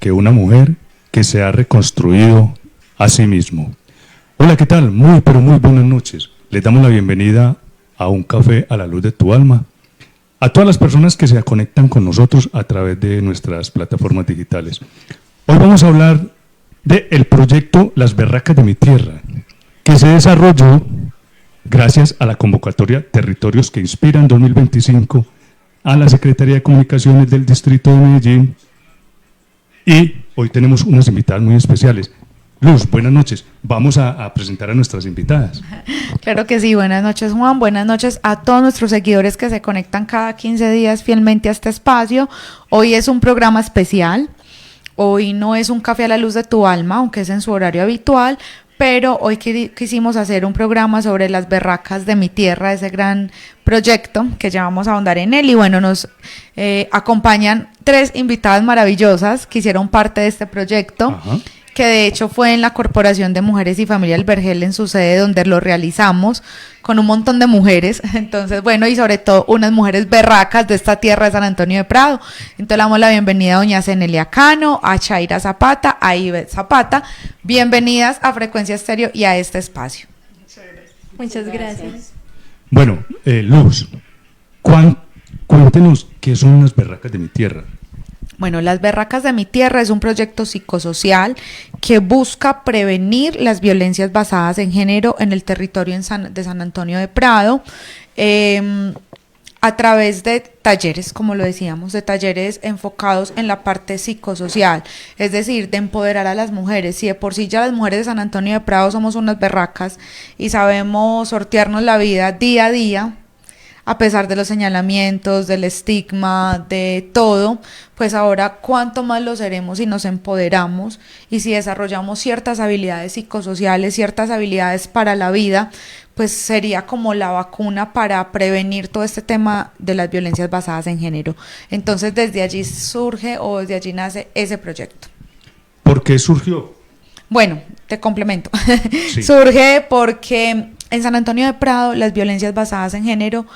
que una mujer que se ha reconstruido a sí mismo. Hola, ¿qué tal? Muy, pero muy buenas noches. Les damos la bienvenida a Un Café a la Luz de tu Alma, a todas las personas que se conectan con nosotros a través de nuestras plataformas digitales. Hoy vamos a hablar del proyecto Las Berracas de mi Tierra, que se desarrolló gracias a la convocatoria Territorios que Inspiran 2025 a la Secretaría de Comunicaciones del Distrito de Medellín, y hoy tenemos unas invitadas muy especiales. Luz, buenas noches. Vamos a presentar a nuestras invitadas. Claro que sí, buenas noches Juan, buenas noches a todos nuestros seguidores que se conectan cada 15 días fielmente a este espacio. Hoy es un programa especial, hoy no es un café a la luz de tu alma, aunque es en su horario habitual, pero hoy quisimos hacer un programa sobre las berracas de mi tierra, ese gran proyecto que ya vamos a ahondar en él. Y bueno, nos acompañan 3 invitadas maravillosas que hicieron parte de este proyecto. Ajá. Que de hecho fue en la Corporación de Mujeres y Familia del Vergel, en su sede, donde lo realizamos con un montón de mujeres. Entonces, bueno, y sobre todo unas mujeres berracas de esta tierra de San Antonio de Prado. Entonces le damos la bienvenida a doña Zenelia Cano, a Chaira Zapata, a Ivette Zapata. Bienvenidas a Frecuencia Estéreo y a este espacio. Muchas gracias. Bueno, Luz, cuéntenos qué son las berracas de mi tierra. Bueno, Las Berracas de mi Tierra es un proyecto psicosocial que busca prevenir las violencias basadas en género en el territorio de San Antonio de Prado, a través de talleres, como lo decíamos, de talleres enfocados en la parte psicosocial, es decir, de empoderar a las mujeres. Si de por sí ya las mujeres de San Antonio de Prado somos unas berracas y sabemos sortearnos la vida día a día, a pesar de los señalamientos, del estigma, de todo, pues ahora cuánto más lo seremos si nos empoderamos y si desarrollamos ciertas habilidades psicosociales, ciertas habilidades para la vida, pues sería como la vacuna para prevenir todo este tema de las violencias basadas en género. Entonces desde allí surge o desde allí nace ese proyecto. ¿Por qué surgió? Bueno, te complemento. Sí. Surge porque en San Antonio de Prado las violencias basadas en género.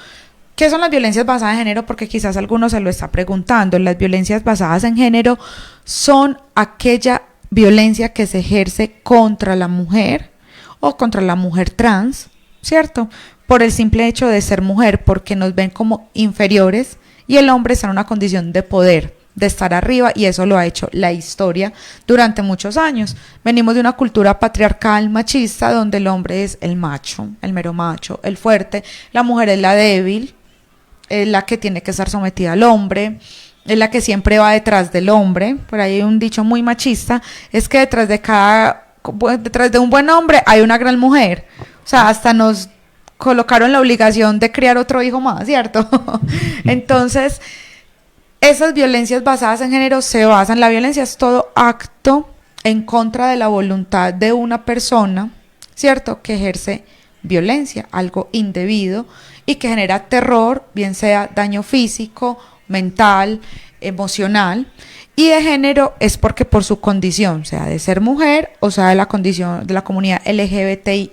¿Qué son las violencias basadas en género? Porque quizás alguno se lo está preguntando. Las violencias basadas en género son aquella violencia que se ejerce contra la mujer o contra la mujer trans, ¿cierto? Por el simple hecho de ser mujer, porque nos ven como inferiores y el hombre está en una condición de poder, de estar arriba, y eso lo ha hecho la historia durante muchos años. Venimos de una cultura patriarcal machista donde el hombre es el macho, el mero macho, el fuerte, la mujer es la débil, es la que tiene que estar sometida al hombre, es la que siempre va detrás del hombre. Por ahí hay un dicho muy machista, es que detrás de un buen hombre hay una gran mujer. O sea, hasta nos colocaron la obligación de criar otro hijo más, ¿cierto? Entonces, esas violencias basadas en género se basan, la violencia es todo acto en contra de la voluntad de una persona, ¿cierto?, que ejerce violencia, algo indebido y que genera terror, bien sea daño físico, mental, emocional. Y de género es porque por su condición, sea de ser mujer o sea de la condición de la comunidad LGBTIQ+.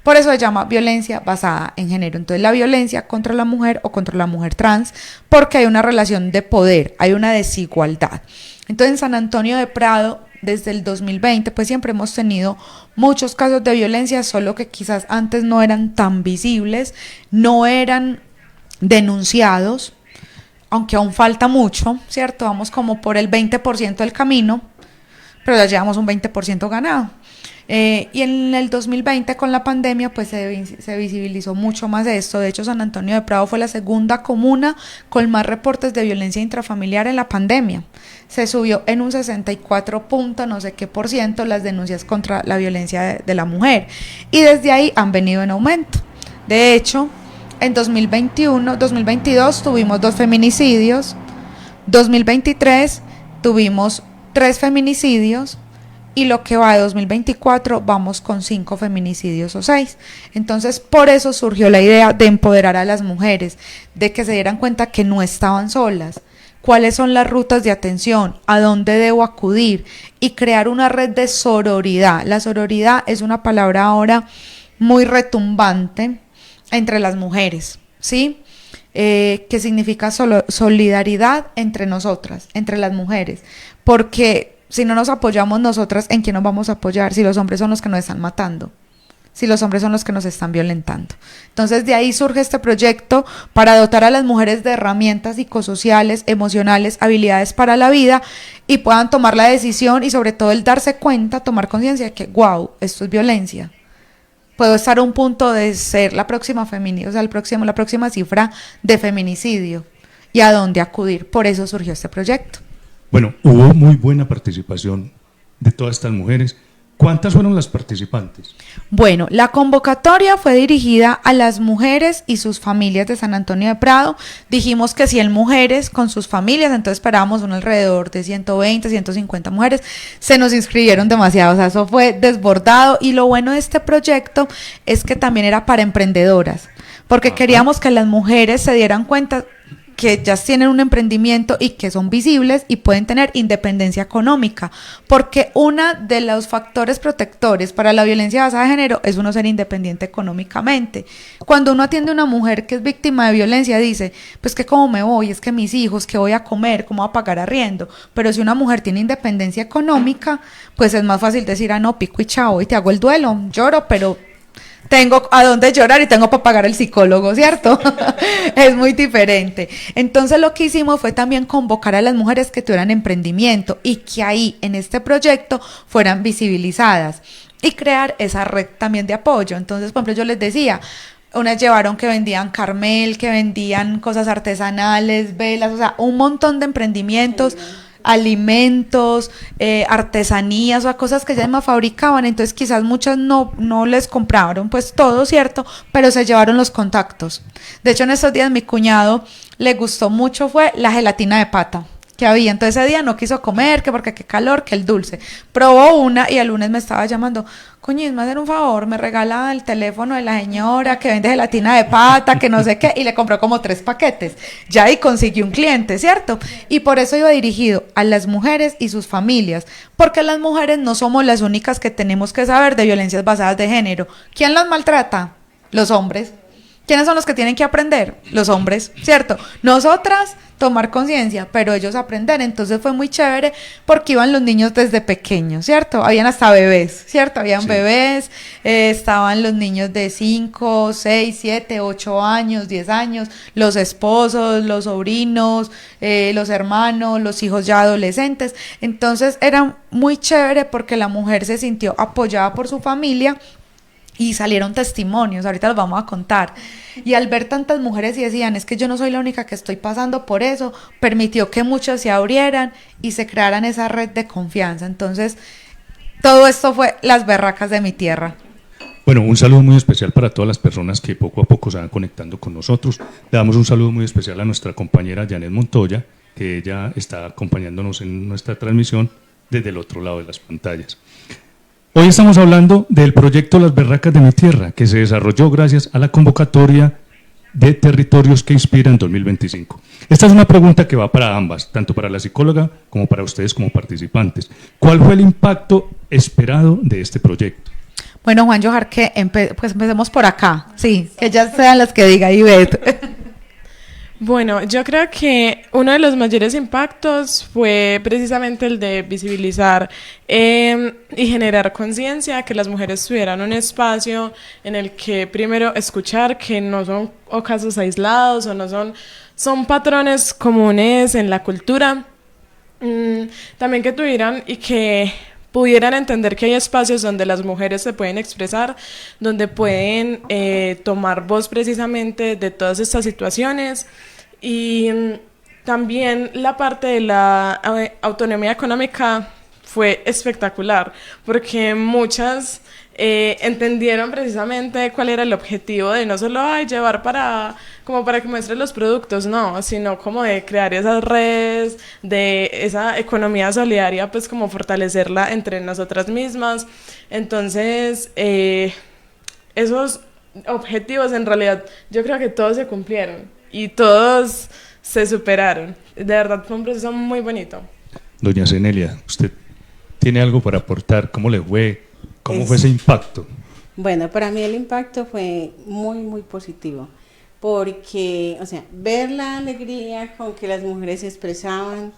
Por eso se llama violencia basada en género. Entonces la violencia contra la mujer o contra la mujer trans, porque hay una relación de poder, hay una desigualdad. Entonces en San Antonio de Prado, desde el 2020, pues siempre hemos tenido muchos casos de violencia, solo que quizás antes no eran tan visibles, no eran denunciados, aunque aún falta mucho, ¿cierto? Vamos como por el 20% del camino, pero ya llevamos un 20% ganado. Y en el 2020 con la pandemia pues se visibilizó mucho más esto. De hecho, San Antonio de Prado fue la segunda comuna con más reportes de violencia intrafamiliar en la pandemia. Se subió en un 64 no sé qué por ciento las denuncias contra la violencia de la mujer, y desde ahí han venido en aumento. De hecho, en 2022 tuvimos 2 feminicidios, 2023 tuvimos 3 feminicidios, y lo que va de 2024 vamos con 5 feminicidios o 6. Entonces, por eso surgió la idea de empoderar a las mujeres, de que se dieran cuenta que no estaban solas, cuáles son las rutas de atención, a dónde debo acudir, y crear una red de sororidad. La sororidad es una palabra ahora muy retumbante entre las mujeres, ¿sí? que significa solidaridad entre nosotras, entre las mujeres, porque si no nos apoyamos nosotras, ¿en quién nos vamos a apoyar? Si los hombres son los que nos están matando, si los hombres son los que nos están violentando. Entonces de ahí surge este proyecto para dotar a las mujeres de herramientas psicosociales, emocionales, habilidades para la vida y puedan tomar la decisión y sobre todo el darse cuenta, tomar conciencia de que wow, esto es violencia. Puedo estar a un punto de ser la próxima feminicidio, o sea, la próxima cifra de feminicidio y a dónde acudir. Por eso surgió este proyecto. Bueno, hubo muy buena participación de todas estas mujeres. ¿Cuántas fueron las participantes? Bueno, la convocatoria fue dirigida a las mujeres y sus familias de San Antonio de Prado. Dijimos que 100 mujeres con sus familias, entonces esperábamos un alrededor de 120, 150 mujeres. Se nos inscribieron demasiado, o sea, eso fue desbordado. Y lo bueno de este proyecto es que también era para emprendedoras, porque queríamos que las mujeres se dieran cuenta que ya tienen un emprendimiento y que son visibles y pueden tener independencia económica, porque uno de los factores protectores para la violencia basada en género es uno ser independiente económicamente. Cuando uno atiende a una mujer que es víctima de violencia, dice, pues que cómo me voy, es que mis hijos, qué voy a comer, cómo voy a pagar arriendo, pero si una mujer tiene independencia económica, pues es más fácil decir, no, pico y chao, y te hago el duelo, lloro, pero tengo a dónde llorar y tengo para pagar el psicólogo, ¿cierto? Es muy diferente. Entonces lo que hicimos fue también convocar a las mujeres que tuvieran emprendimiento y que ahí en este proyecto fueran visibilizadas y crear esa red también de apoyo. Entonces, por ejemplo, yo les decía, unas llevaron que vendían carmel, que vendían cosas artesanales, velas, o sea, un montón de emprendimientos, alimentos, artesanías, o sea, cosas que ellas mismas fabricaban. Entonces quizás muchas no les compraron pues todo, ¿cierto? Pero se llevaron los contactos. De hecho, en estos días mi cuñado le gustó mucho fue la gelatina de pata que había, entonces ese día no quiso comer, que porque qué calor, que el dulce. Probó una y el lunes me estaba llamando, coño, me hacen un favor, me regala el teléfono de la señora que vende gelatina de pata, que no sé qué, y le compró como 3 paquetes. Ya ahí consiguió un cliente, ¿cierto? Y por eso iba dirigido a las mujeres y sus familias, porque las mujeres no somos las únicas que tenemos que saber de violencias basadas de género. ¿Quién las maltrata? Los hombres. ¿Quiénes son los que tienen que aprender? Los hombres, ¿cierto? Nosotras tomar conciencia, pero ellos aprender. Entonces fue muy chévere porque iban los niños desde pequeños, ¿cierto? Habían hasta bebés, ¿cierto? Habían bebés, estaban los niños de 5, 6, 7, 8 años, 10 años, los esposos, los sobrinos, los hermanos, los hijos ya adolescentes. Entonces era muy chévere porque la mujer se sintió apoyada por su familia y salieron testimonios, ahorita los vamos a contar. Y al ver tantas mujeres y decían, es que yo no soy la única que estoy pasando por eso, permitió que muchos se abrieran y se crearan esa red de confianza. Entonces, todo esto fue las berracas de mi tierra. Bueno, un saludo muy especial para todas las personas que poco a poco se van conectando con nosotros. Le damos un saludo muy especial a nuestra compañera Janet Montoya, que ella está acompañándonos en nuestra transmisión desde el otro lado de las pantallas. Hoy estamos hablando del proyecto Las Berracas de mi Tierra, que se desarrolló gracias a la convocatoria de Territorios que Inspiran 2025. Esta es una pregunta que va para ambas, tanto para la psicóloga como para ustedes como participantes. ¿Cuál fue el impacto esperado de este proyecto? Bueno, Juan Johar, que pues empecemos por acá, sí, que ellas sean las que diga Ivette. Bueno, yo creo que uno de los mayores impactos fue precisamente el de visibilizar y generar conciencia, que las mujeres tuvieran un espacio en el que primero escuchar que no son casos aislados o no son patrones comunes en la cultura, también que tuvieran y que pudieran entender que hay espacios donde las mujeres se pueden expresar, donde pueden tomar voz precisamente de todas estas situaciones. Y también la parte de la autonomía económica fue espectacular, porque muchas entendieron precisamente cuál era el objetivo de no solo llevar para que muestres los productos, no, sino como de crear esas redes, de esa economía solidaria, pues como fortalecerla entre nosotras mismas. Entonces, esos objetivos en realidad yo creo que todos se cumplieron y todos se superaron. De verdad fue un proceso muy bonito. Doña Zenelia, ¿usted tiene algo para aportar? ¿Cómo le fue? ¿Cómo fue ese impacto? Bueno, para mí el impacto fue muy, muy positivo, porque, o sea, ver la alegría con que las mujeres se expresaban,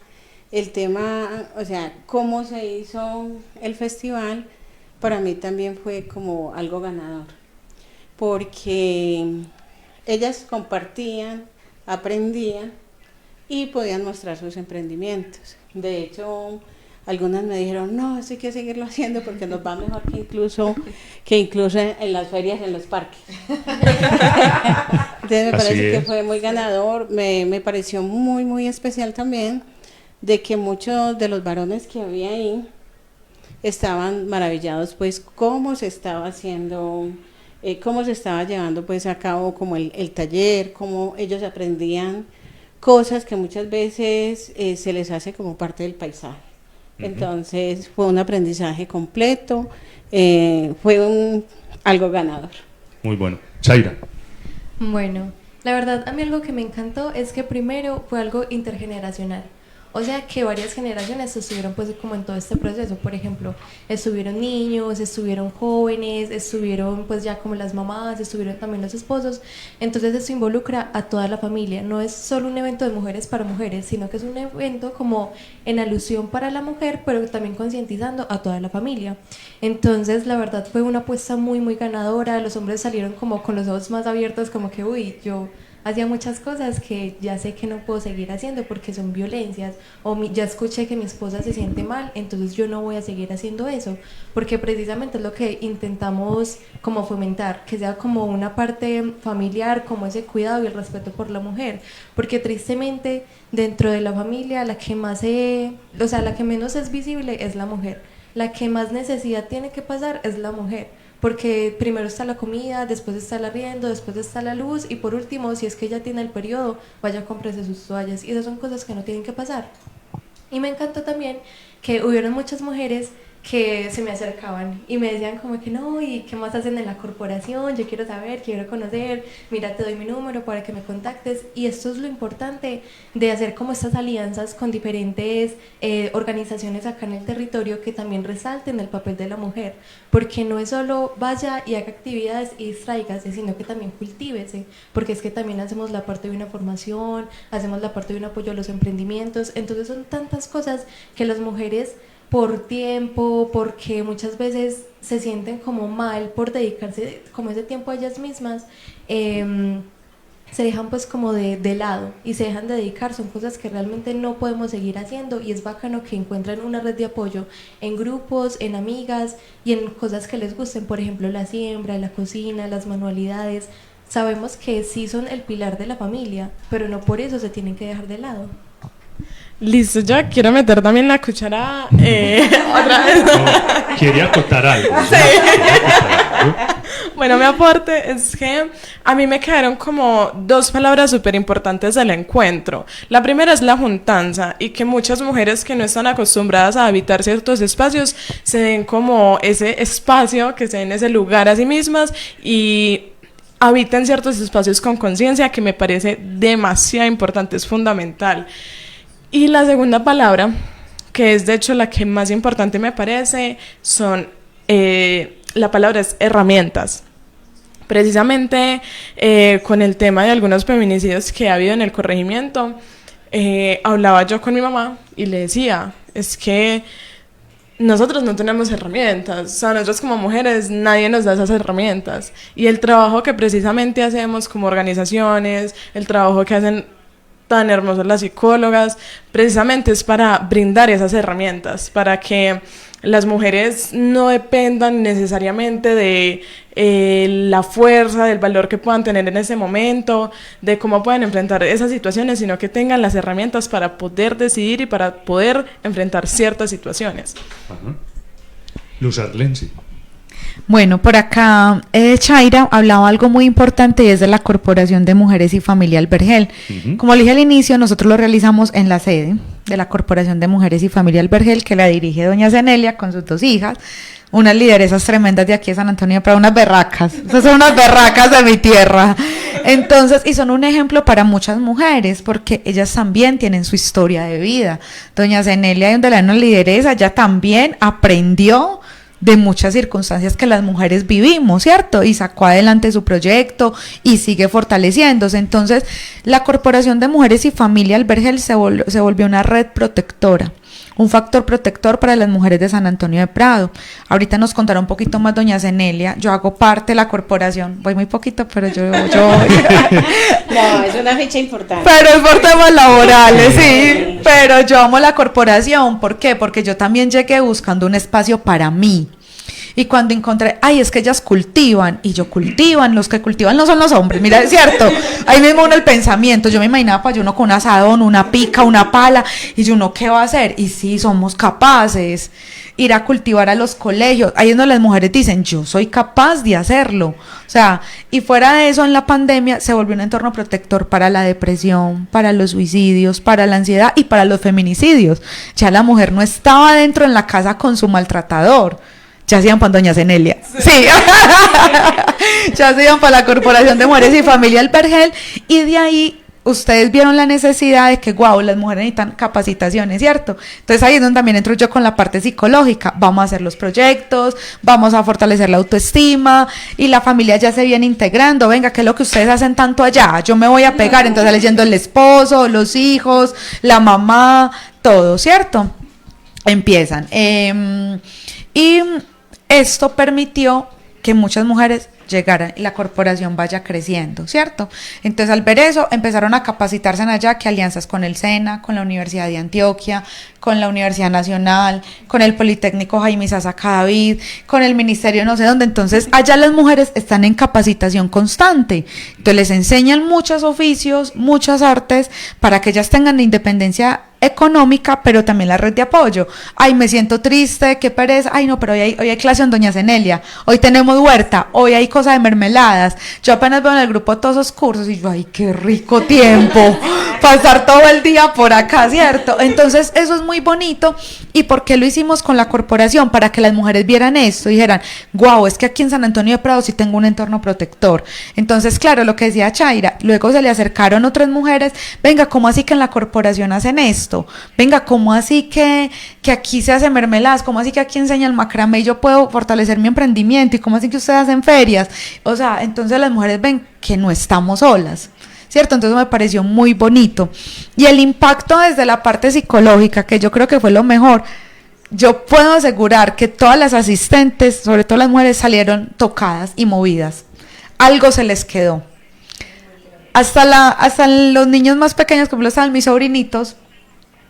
el tema, o sea, cómo se hizo el festival, para mí también fue como algo ganador, porque ellas compartían, aprendían y podían mostrar sus emprendimientos. De hecho, algunas me dijeron, no, esto hay que seguirlo haciendo porque nos va mejor que incluso en las ferias, en los parques. Entonces me parece que fue muy ganador. Me pareció muy, muy especial también de que muchos de los varones que había ahí estaban maravillados pues cómo se estaba haciendo, cómo se estaba llevando pues a cabo como el taller, cómo ellos aprendían cosas que muchas veces se les hace como parte del paisaje. Entonces fue un aprendizaje completo, fue algo ganador. Muy bueno. Chaira. Bueno, la verdad a mí algo que me encantó es que primero fue algo intergeneracional. O sea que varias generaciones estuvieron pues como en todo este proceso. Por ejemplo, estuvieron niños, estuvieron jóvenes, estuvieron pues ya como las mamás, estuvieron también los esposos. Entonces esto involucra a toda la familia. No es solo un evento de mujeres para mujeres, sino que es un evento como en alusión para la mujer, pero también concientizando a toda la familia. Entonces la verdad fue una apuesta muy muy ganadora. Los hombres salieron como con los ojos más abiertos, como que uy, yo hacía muchas cosas que ya sé que no puedo seguir haciendo porque son violencias, o ya escuché que mi esposa se siente mal, entonces yo no voy a seguir haciendo eso, porque precisamente es lo que intentamos como fomentar, que sea como una parte familiar, como ese cuidado y el respeto por la mujer, porque tristemente dentro de la familia la que más la que menos es visible es la mujer, la que más necesidad tiene que pasar es la mujer, porque primero está la comida, después está el arriendo, después está la luz y por último, si es que ella tiene el periodo, vaya, cómprese sus toallas, y esas son cosas que no tienen que pasar. Y me encantó también que hubieron muchas mujeres que se me acercaban y me decían como que no, ¿y qué más hacen en la corporación? Yo quiero saber, quiero conocer, mira, te doy mi número para que me contactes. Y esto es lo importante de hacer como estas alianzas con diferentes organizaciones acá en el territorio que también resalten el papel de la mujer, porque no es solo vaya y haga actividades y distráigase, sino que también cultívese, porque es que también hacemos la parte de una formación, hacemos la parte de un apoyo a los emprendimientos. Entonces son tantas cosas que las mujeres por tiempo, porque muchas veces se sienten como mal por dedicarse como ese tiempo a ellas mismas, se dejan pues como de lado y se dejan de dedicar, son cosas que realmente no podemos seguir haciendo, y es bacano que encuentren una red de apoyo en grupos, en amigas y en cosas que les gusten, por ejemplo la siembra, la cocina, las manualidades. Sabemos que sí son el pilar de la familia, pero no por eso se tienen que dejar de lado. Listo, yo quiero meter también la cuchara otra vez. No, quería acotar algo. Sí. Bueno, mi aporte es que a mí me quedaron como dos palabras súper importantes del encuentro. La primera es la juntanza, y que muchas mujeres que no están acostumbradas a habitar ciertos espacios se den como ese espacio, que se den ese lugar a sí mismas y habiten ciertos espacios con conciencia, que me parece demasiado importante, es fundamental. Y la segunda palabra, que es de hecho la que más importante me parece, son, la palabra es herramientas. Precisamente con el tema de algunos feminicidios que ha habido en el corregimiento, hablaba yo con mi mamá y le decía, es que nosotros no tenemos herramientas, o sea, nosotros como mujeres nadie nos da esas herramientas, y el trabajo que precisamente hacemos como organizaciones, el trabajo que hacen tan hermosas las psicólogas, precisamente es para brindar esas herramientas, para que las mujeres no dependan necesariamente de la fuerza, del valor que puedan tener en ese momento, de cómo pueden enfrentar esas situaciones, sino que tengan las herramientas para poder decidir y para poder enfrentar ciertas situaciones. Ajá. Luz Arlensi. Bueno, por acá Chaira hablaba algo muy importante, y es de la Corporación de Mujeres y Familia El Vergel. Como le dije al inicio, nosotros lo realizamos en la sede de la Corporación de Mujeres y Familia El Vergel, que la dirige doña Zenelia con sus 2 hijas, unas lideresas tremendas de aquí de San Antonio de Prado, unas berracas, esas son unas berracas de mi tierra. Entonces, y son un ejemplo para muchas mujeres, porque ellas también tienen su historia de vida. Doña Zenelia, donde la una lideresa, ella también aprendió de muchas circunstancias que las mujeres vivimos, ¿cierto? Y sacó adelante su proyecto y sigue fortaleciéndose. Entonces, la Corporación de Mujeres y Familia Albergel se volvió una red protectora, un factor protector para las mujeres de San Antonio de Prado. Ahorita nos contará un poquito más doña Zenelia. Yo hago parte de la corporación, voy muy poquito, pero yo No, es una fecha importante. pero es por temas laborales, sí, pero yo amo la corporación. ¿Por qué? Porque yo también llegué buscando un espacio para mí. Y cuando encontré, ay, es que ellas cultivan, y yo cultivan, los que cultivan no son los hombres, mira, es cierto, ahí mismo uno el pensamiento, yo me imaginaba pues uno con un asadón, una pica, una pala, y yo uno, ¿qué va a hacer? Y sí, somos capaces, ir a cultivar a los colegios, ahí es donde las mujeres dicen, yo soy capaz de hacerlo, o sea, y fuera de eso, en la pandemia se volvió un entorno protector para la depresión, para los suicidios, para la ansiedad y para los feminicidios. Ya la mujer no estaba dentro en la casa con su maltratador, ya se iban para doña Zenelia, sí, ya se iban para la Corporación de Mujeres y Familia Albergel, y de ahí ustedes vieron la necesidad de que, wow, las mujeres necesitan capacitaciones, ¿cierto? Entonces ahí es donde también entro yo con la parte psicológica, vamos a hacer los proyectos, vamos a fortalecer la autoestima, y la familia ya se viene integrando, venga, ¿qué es lo que ustedes hacen tanto allá? Yo me voy a pegar, entonces leyendo el esposo, los hijos, la mamá, todo, ¿cierto? Empiezan, y esto permitió que muchas mujeres llegaran y la corporación vaya creciendo, ¿cierto? Entonces, al ver eso, empezaron a capacitarse en allá, que alianzas con el SENA, con la Universidad de Antioquia, con la Universidad Nacional, con el Politécnico Jaime Sasa Cadavid, con el Ministerio no sé dónde. Entonces, allá las mujeres están en capacitación constante. Entonces, les enseñan muchos oficios, muchas artes, para que ellas tengan independencia económica, pero también la red de apoyo. Ay, me siento triste, qué pereza. Ay, no, pero hoy hay clase en doña Zenelia, hoy tenemos huerta, hoy hay cosa de mermeladas. Yo apenas veo en el grupo todos esos cursos y yo, ay, qué rico tiempo, pasar todo el día por acá, ¿cierto? Entonces, eso es muy bonito. ¿Y por qué lo hicimos con la corporación? Para que las mujeres vieran esto y dijeran, wow, es que aquí en San Antonio de Prado sí tengo un entorno protector. Entonces, claro, lo que decía Chaira, luego se le acercaron otras mujeres, venga, ¿cómo así que en la corporación hacen esto? Venga, ¿cómo así que aquí se hace mermeladas? ¿Cómo así que aquí enseña el macramé y yo puedo fortalecer mi emprendimiento? ¿Y cómo así que ustedes hacen ferias? O sea, entonces las mujeres ven que no estamos solas, ¿cierto? Entonces me pareció muy bonito. Y el impacto desde la parte psicológica, que yo creo que fue lo mejor, yo puedo asegurar que todas las asistentes, sobre todo las mujeres, salieron tocadas y movidas. Algo se les quedó. Hasta los niños más pequeños, como estaban mis sobrinitos,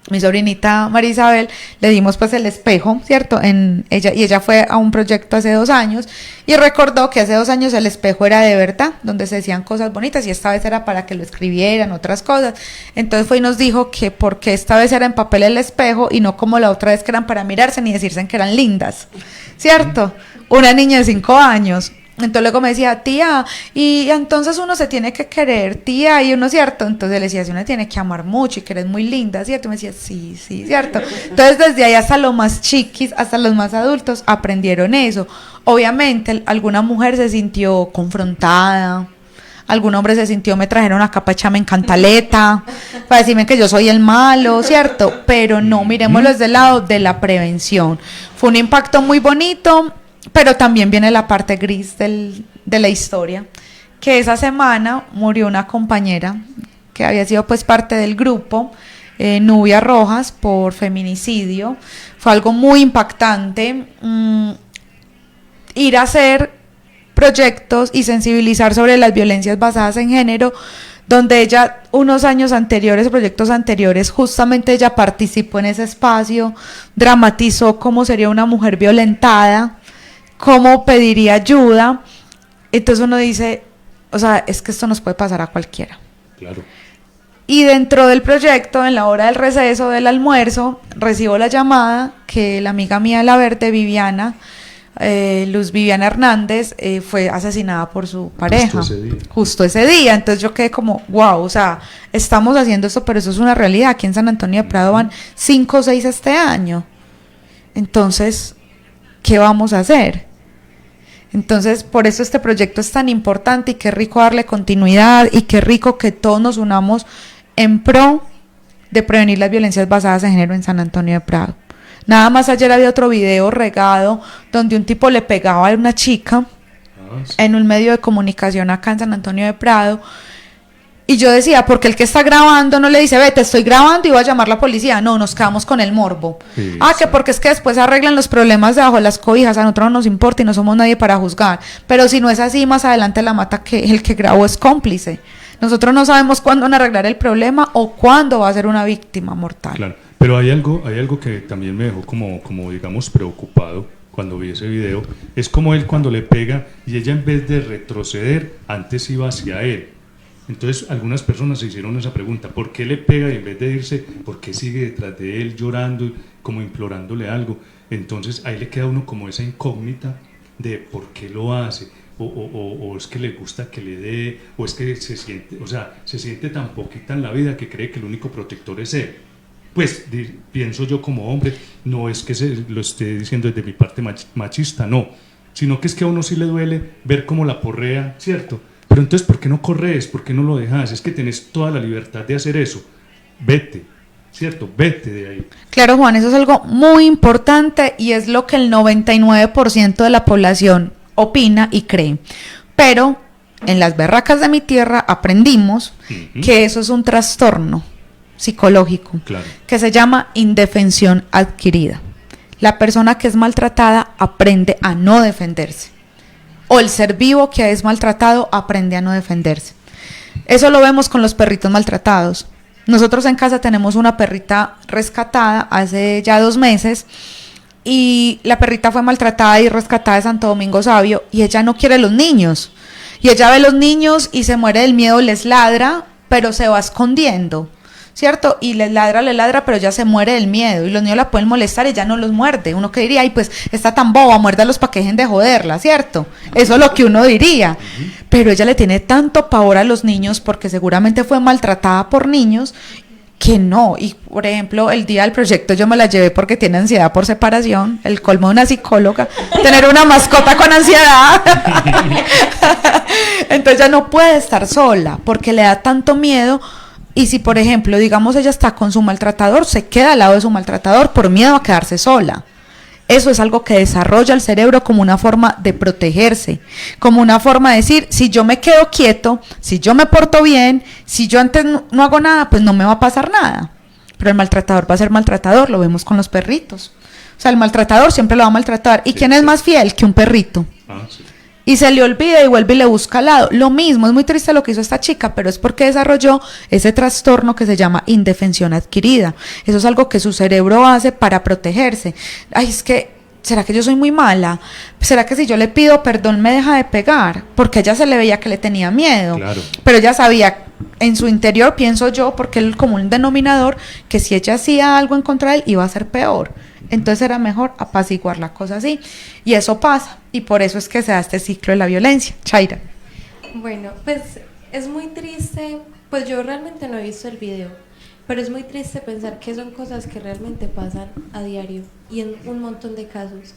mi sobrinita María Isabel, le dimos pues el espejo, ¿cierto? Ella fue a un proyecto hace 2 años y recordó que hace 2 años el espejo era de verdad, donde se decían cosas bonitas, y esta vez era para que lo escribieran, otras cosas. Entonces fue y nos dijo que porque esta vez era en papel el espejo y no como la otra vez que eran para mirarse ni decirse que eran lindas, ¿cierto? Una niña de 5 años. Entonces luego me decía, tía, y entonces uno se tiene que querer, tía, y uno, ¿cierto? Entonces le decía, si uno tiene que amar mucho y que eres muy linda, ¿cierto? Y me decía, sí, ¿cierto? Entonces desde ahí hasta los más chiquis, hasta los más adultos aprendieron eso. Obviamente alguna mujer se sintió confrontada, algún hombre se sintió, me trajeron acá para echarme en cantaleta, para decirme que yo soy el malo, ¿cierto? Pero no, miremoslo desde el lado de la prevención. Fue un impacto muy bonito. Pero también viene la parte gris de la historia, que esa semana murió una compañera que había sido pues parte del grupo, Nubia Rojas, por feminicidio. Fue algo muy impactante, ir a hacer proyectos y sensibilizar sobre las violencias basadas en género, donde ella unos años anteriores, proyectos anteriores, justamente ella participó en ese espacio, dramatizó cómo sería una mujer violentada, cómo pediría ayuda. Entonces uno dice, o sea, es que esto nos puede pasar a cualquiera. Claro. Y dentro del proyecto, en la hora del receso del almuerzo, recibo la llamada que la amiga mía de La Verde, Viviana, Luz Viviana Hernández, fue asesinada por su pareja. Justo ese día. Entonces yo quedé como, wow, o sea, estamos haciendo esto, pero eso es una realidad. Aquí en San Antonio de Prado van 5 o 6 este año. Entonces, ¿qué vamos a hacer? Entonces, por eso este proyecto es tan importante, y qué rico darle continuidad, y qué rico que todos nos unamos en pro de prevenir las violencias basadas en género en San Antonio de Prado. Nada más ayer había otro video regado donde un tipo le pegaba a una chica en un medio de comunicación acá en San Antonio de Prado. Y yo decía, porque el que está grabando no le dice, ve, te estoy grabando y voy a llamar a la policía. No, nos quedamos con el morbo. Sí, Que porque es que después arreglan los problemas debajo de las cobijas, a nosotros no nos importa y no somos nadie para juzgar. Pero si no es así, más adelante la mata que el que grabó es cómplice. Nosotros no sabemos cuándo van a arreglar el problema o cuándo va a ser una víctima mortal. Claro, pero hay algo que también me dejó como digamos preocupado cuando vi ese video. Es como él cuando le pega y ella en vez de retroceder, antes iba hacia él. Entonces algunas personas se hicieron esa pregunta, ¿por qué le pega y en vez de irse, por qué sigue detrás de él llorando, como implorándole algo? Entonces ahí le queda a uno como esa incógnita de por qué lo hace, o es que le gusta que le dé, o es que se siente tan poquita en la vida que cree que el único protector es él. Pues pienso yo como hombre, no es que lo esté diciendo desde mi parte machista, no, sino que es que a uno sí le duele ver cómo la porrea, ¿cierto? Pero entonces, ¿por qué no corres? ¿Por qué no lo dejas? Es que tenés toda la libertad de hacer eso. Vete, ¿cierto? Vete de ahí. Claro, Juan, eso es algo muy importante y es lo que el 99% de la población opina y cree. Pero en las berracas de mi tierra aprendimos que eso es un trastorno psicológico, claro, que se llama indefensión adquirida. La persona que es maltratada aprende a no defenderse. O el ser vivo que es maltratado aprende a no defenderse. Eso lo vemos con los perritos maltratados. Nosotros en casa tenemos una perrita rescatada hace ya 2 meses y la perrita fue maltratada y rescatada de Santo Domingo Sabio y ella no quiere los niños. Y ella ve los niños y se muere del miedo, les ladra, pero se va escondiendo, ¿cierto? Y le ladra, pero ya se muere del miedo y los niños la pueden molestar y ella no los muerde. Uno que diría, ay, pues está tan boba, muérdalos para que dejen de joderla, ¿cierto? Eso es lo que uno diría. Pero ella le tiene tanto pavor a los niños porque seguramente fue maltratada por niños que no. Y por ejemplo, el día del proyecto yo me la llevé porque tiene ansiedad por separación, el colmo de una psicóloga, tener una mascota con ansiedad. Entonces ella no puede estar sola porque le da tanto miedo. Y si, por ejemplo, digamos ella está con su maltratador, se queda al lado de su maltratador por miedo a quedarse sola. Eso es algo que desarrolla el cerebro como una forma de protegerse, como una forma de decir, si yo me quedo quieto, si yo me porto bien, si yo antes no hago nada, pues no me va a pasar nada. Pero el maltratador va a ser maltratador, lo vemos con los perritos. O sea, el maltratador siempre lo va a maltratar. ¿Y sí, quién es más fiel que un perrito? Sí. Y se le olvida y vuelve y le busca al lado. Lo mismo, es muy triste lo que hizo esta chica, pero es porque desarrolló ese trastorno que se llama indefensión adquirida. Eso es algo que su cerebro hace para protegerse. Ay, es que, ¿será que yo soy muy mala? ¿Será que si yo le pido perdón me deja de pegar? Porque ella se le veía que le tenía miedo. Claro. Pero ella sabía en su interior, pienso yo, porque el común denominador, que si ella hacía algo en contra de él, iba a ser peor. Entonces era mejor apaciguar la cosa así. Y eso pasa. Y por eso es que se da este ciclo de la violencia. Chaira. Bueno, pues es muy triste. Pues yo realmente no he visto el video. Pero es muy triste pensar que son cosas que realmente pasan a diario. Y en un montón de casos.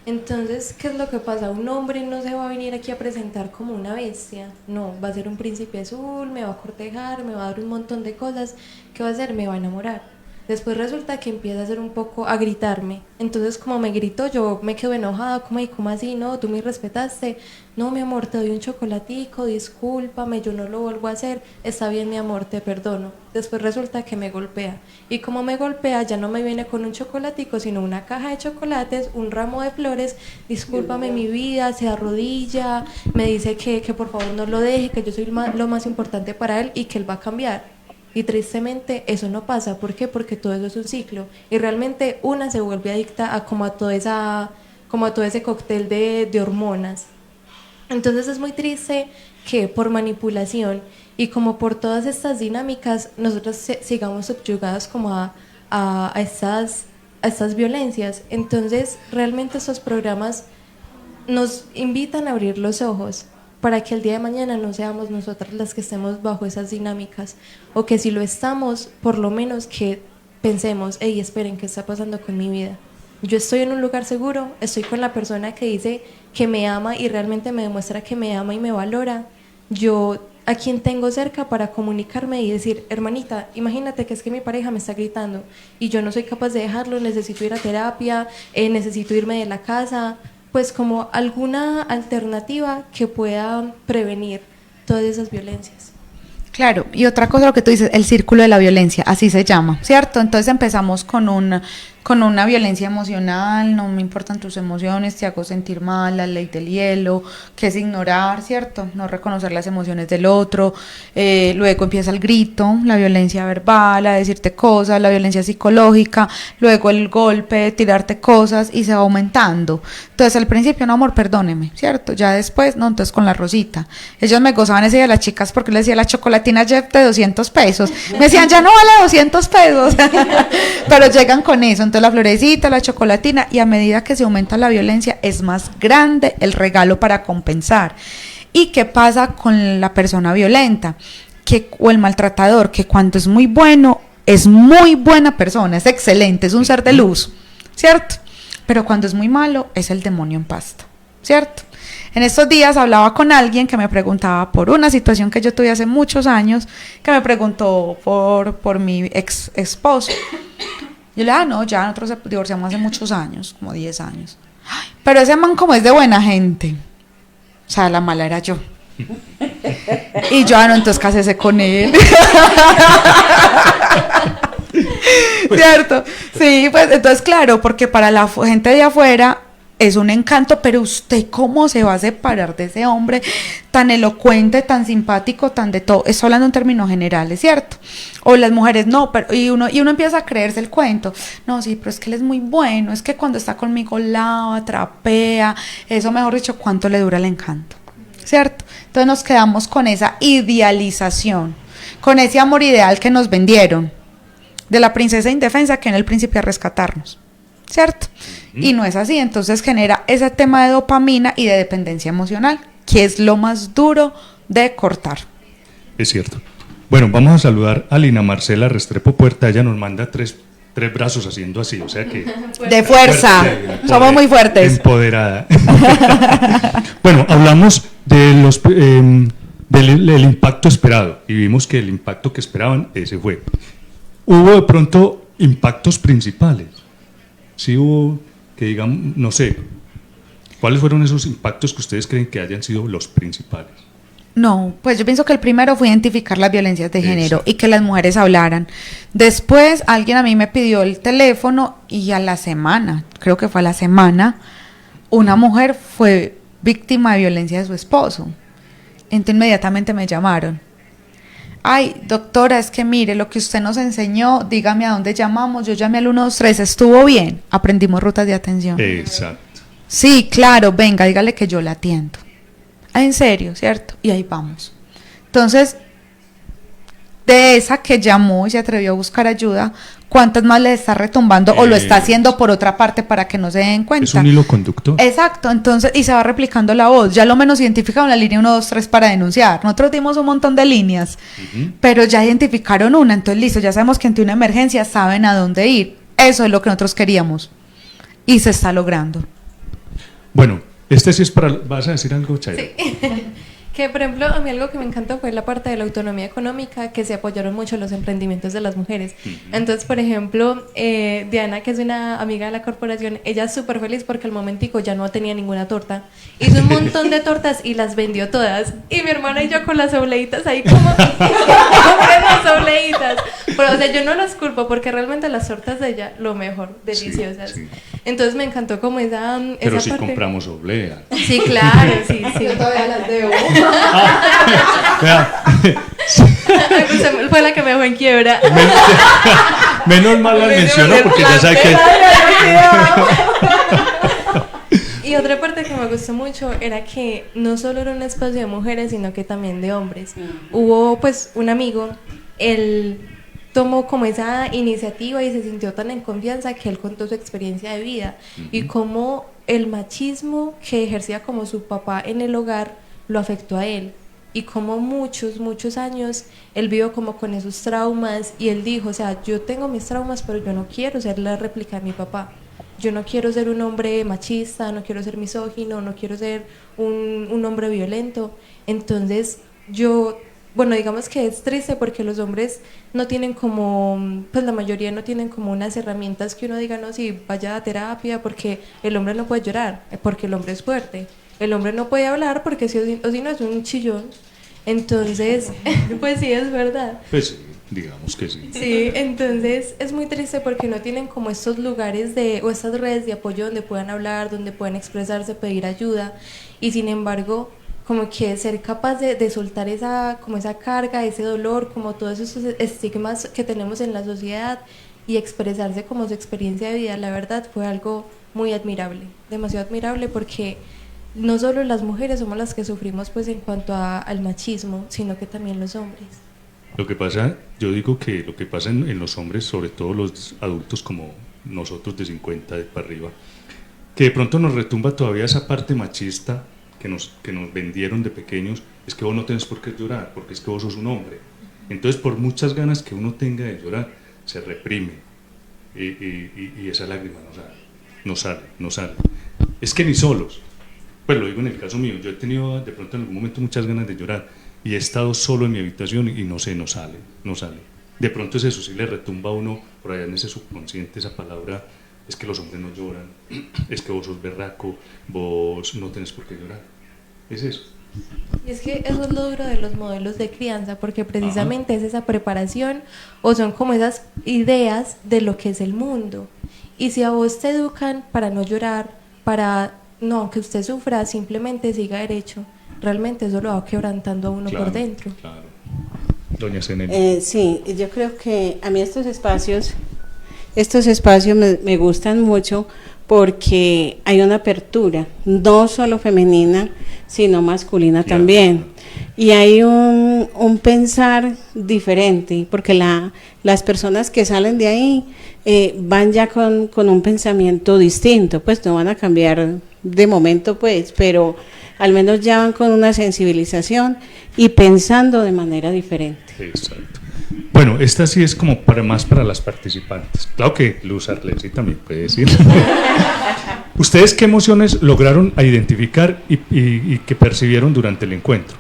Entonces, ¿qué es lo que pasa? Un hombre no se va a venir aquí a presentar como una bestia. No, va a ser un príncipe azul, me va a cortejar, me va a dar un montón de cosas. ¿Qué va a hacer? Me va a enamorar. Después resulta que empieza a hacer un poco, a gritarme. Entonces, como me gritó, yo me quedo enojada, ¿cómo así? No, tú me respetaste. No, mi amor, te doy un chocolatico, discúlpame, yo no lo vuelvo a hacer. Está bien, mi amor, te perdono. Después resulta que me golpea. Y como me golpea, ya no me viene con un chocolatico, sino una caja de chocolates, un ramo de flores. Discúlpame, mi vida, se arrodilla, me dice que por favor no lo deje, que yo soy lo más importante para él y que él va a cambiar. Y tristemente eso no pasa. ¿Por qué? Porque todo eso es un ciclo y realmente una se vuelve adicta a como a todo ese cóctel de hormonas. Entonces es muy triste que por manipulación y como por todas estas dinámicas nosotros sigamos subyugados como a estas violencias. Entonces realmente estos programas nos invitan a abrir los ojos para que el día de mañana no seamos nosotras las que estemos bajo esas dinámicas, o que si lo estamos, por lo menos que pensemos, hey, esperen, ¿qué está pasando con mi vida? Yo estoy en un lugar seguro, estoy con la persona que dice que me ama y realmente me demuestra que me ama y me valora. Yo a quién tengo cerca para comunicarme y decir, hermanita, imagínate que es que mi pareja me está gritando y yo no soy capaz de dejarlo, necesito ir a terapia, necesito irme de la casa, pues como alguna alternativa que pueda prevenir todas esas violencias. Claro, y otra cosa lo que tú dices, el círculo de la violencia, así se llama, ¿cierto? Entonces empezamos con una violencia emocional, no me importan tus emociones, te hago sentir mal, la ley del hielo, que es ignorar, ¿cierto? No reconocer las emociones del otro, luego empieza el grito, la violencia verbal, a decirte cosas, la violencia psicológica, luego el golpe, tirarte cosas y se va aumentando. Entonces al principio, no amor, perdóneme, ¿cierto? Ya después, no, entonces con la rosita. Ellos me gozaban ese día las chicas porque les decía la chocolatina Jeff de 200 pesos. Me decían, ya no vale 200 pesos, pero llegan con eso. Entonces la florecita, la chocolatina, y a medida que se aumenta la violencia es más grande el regalo para compensar. ¿Y qué pasa con la persona violenta? O el maltratador, que cuando es muy bueno, es muy buena persona, es excelente, es un ser de luz, ¿cierto? Pero cuando es muy malo, es el demonio en pasta, ¿cierto? En estos días hablaba con alguien que me preguntaba por una situación que yo tuve hace muchos años, que me preguntó por mi ex esposo. Yo le dije, no, ya nosotros nos divorciamos hace muchos años, como 10 años. Pero ese man como es de buena gente, o sea, la mala era yo. Y yo, no, entonces cásese con él. ¿Cierto? Sí, pues entonces claro, porque para la gente de afuera es un encanto, pero usted cómo se va a separar de ese hombre tan elocuente, tan simpático, tan de todo. Estoy hablando en términos generales, ¿cierto? O las mujeres no, pero y uno empieza a creerse el cuento. No, sí, pero es que él es muy bueno, es que cuando está conmigo lava, trapea, eso mejor dicho, ¿cuánto le dura el encanto? ¿Cierto? Entonces nos quedamos con esa idealización, con ese amor ideal que nos vendieron, de la princesa indefensa que viene el príncipe a rescatarnos, ¿cierto? Y no es así, entonces genera ese tema de dopamina y de dependencia emocional, que es lo más duro de cortar. Es cierto. Bueno, vamos a saludar a Lina Marcela Restrepo Puerta, ella nos manda tres brazos haciendo así, o sea que... De fuerza, somos muy fuertes. Empoderada. Bueno, hablamos de del impacto esperado y vimos que el impacto que esperaban, ese fue. Hubo de pronto impactos principales, sí hubo, que digamos, no sé, ¿cuáles fueron esos impactos que ustedes creen que hayan sido los principales? No, pues yo pienso que el primero fue identificar las violencias de género y que las mujeres hablaran. Después alguien a mí me pidió el teléfono y a la semana, creo que fue a la semana, una mujer fue víctima de violencia de su esposo. Entonces inmediatamente me llamaron. Ay, doctora, es que mire, lo que usted nos enseñó, dígame a dónde llamamos. Yo llamé al 123, estuvo bien, aprendimos rutas de atención. Exacto. Sí, claro, venga, dígale que yo la atiendo. En serio, ¿cierto? Y ahí vamos. Entonces, de esa que llamó y se atrevió a buscar ayuda, ¿cuántas más le está retumbando o lo está haciendo por otra parte para que no se den cuenta? Es un hilo conductor. Exacto, entonces, y se va replicando la voz. Ya lo menos identificaron la línea 1, 2, 3 para denunciar. Nosotros dimos un montón de líneas, pero ya identificaron una, entonces listo, ya sabemos que ante una emergencia saben a dónde ir. Eso es lo que nosotros queríamos y se está logrando. Bueno, este sí es para... ¿Vas a decir algo, Chaira? Sí. Que, por ejemplo, a mí algo que me encantó fue la parte de la autonomía económica, que se apoyaron mucho los emprendimientos de las mujeres. Entonces, por ejemplo, Diana, que es una amiga de la corporación, ella es súper feliz porque al momentico ya no tenía ninguna torta. Hizo un montón de tortas y las vendió todas. Y mi hermana y yo con las obleitas ahí como... las obleitas. Pero, o sea, yo no las culpo porque realmente las tortas de ella, lo mejor, deliciosas. Sí, sí. Entonces me encantó como esa Pero si parte. compramos oblea. Sí, claro, sí, sí. Yo todavía las debo. Fue la que me dejó en quiebra. Menos mal la mencionó porque ya sabe que... Y otra parte que me gustó mucho era que no solo era un espacio de mujeres, sino que también de hombres. Hubo pues un amigo, él tomó como esa iniciativa y se sintió tan en confianza que él contó su experiencia de vida y cómo el machismo que ejercía como su papá en el hogar lo afectó a él y como muchos años él vivió como con esos traumas y él dijo, o sea, yo tengo mis traumas pero yo no quiero ser la réplica de mi papá, yo no quiero ser un hombre machista, no quiero ser misógino, no quiero ser un hombre violento, entonces yo bueno, digamos que es triste porque los hombres no tienen como, pues la mayoría no tienen como unas herramientas que uno diga, no, si vaya a terapia, porque el hombre no puede llorar, porque el hombre es fuerte, el hombre no puede hablar porque si o si no es un chillón, entonces, pues sí, es verdad. Pues digamos que sí. Sí, entonces es muy triste porque no tienen como estos lugares o estas redes de apoyo donde puedan hablar, donde puedan expresarse, pedir ayuda, y sin embargo como que ser capaz de soltar como esa carga, ese dolor, como todos esos estigmas que tenemos en la sociedad y expresarse como su experiencia de vida, la verdad fue algo muy admirable, demasiado admirable, porque no solo las mujeres somos las que sufrimos pues en cuanto al machismo, sino que también los hombres. Lo que pasa, yo digo que lo que pasa en los hombres, sobre todo los adultos como nosotros de 50 para arriba, que de pronto nos retumba todavía esa parte machista que nos vendieron de pequeños, es que vos no tenés por qué llorar, porque es que vos sos un hombre. Entonces, por muchas ganas que uno tenga de llorar, se reprime y esa lágrima no sale. Es que ni solos, pues lo digo en el caso mío, yo he tenido de pronto en algún momento muchas ganas de llorar y he estado solo en mi habitación y no sale. De pronto es eso, sí le retumba a uno por allá en ese subconsciente esa palabra, es que los hombres no lloran, es que vos sos berraco, vos no tenés por qué llorar, es eso. Y es que eso es lo duro de los modelos de crianza, porque precisamente es esa preparación o son como esas ideas de lo que es el mundo. Y si a vos te educan para no llorar, aunque usted sufra, simplemente siga derecho, realmente eso lo va quebrantando a uno por dentro. Claro. Doña Zenelli. Sí, yo creo que a mí estos espacios me gustan mucho porque hay una apertura, no solo femenina, sino masculina también. Y hay un pensar diferente, porque las personas que salen de ahí van ya con un pensamiento distinto, pues no van a cambiar de momento, pues, pero al menos ya van con una sensibilización y pensando de manera diferente. Exacto. Bueno, esta sí es como más para las participantes. Claro que Luz Arlenzi también puede decir. ¿Ustedes qué emociones lograron identificar y que percibieron durante el encuentro?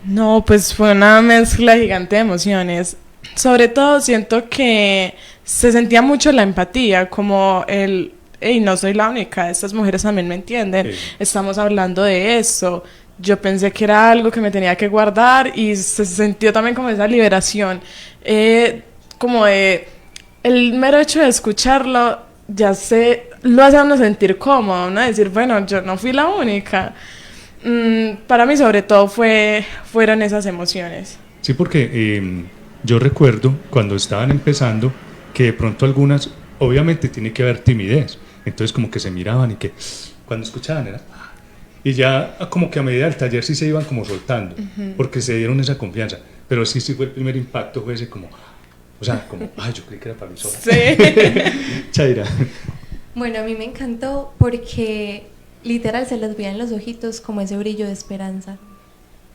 No, pues fue una mezcla gigante de emociones. Sobre todo siento que se sentía mucho la empatía, como hey, no soy la única, estas mujeres también me entienden, estamos hablando de eso. Yo pensé que era algo que me tenía que guardar y se sintió también como esa liberación, como de el mero hecho de escucharlo ya lo hace a uno sentir cómodo, ¿no? Decir, bueno, yo no fui la única. Para mí sobre todo fueron esas emociones. Sí, porque yo recuerdo cuando estaban empezando que de pronto algunas, obviamente tiene que haber timidez, entonces como que se miraban y que cuando escuchaban era... Y ya como que a medida del taller sí se iban como soltando, porque se dieron esa confianza. Pero sí fue el primer impacto, fue ese como, ay, yo creí que era para mí sola. Sí. Chaira. Bueno, a mí me encantó porque literal se les veía en los ojitos como ese brillo de esperanza.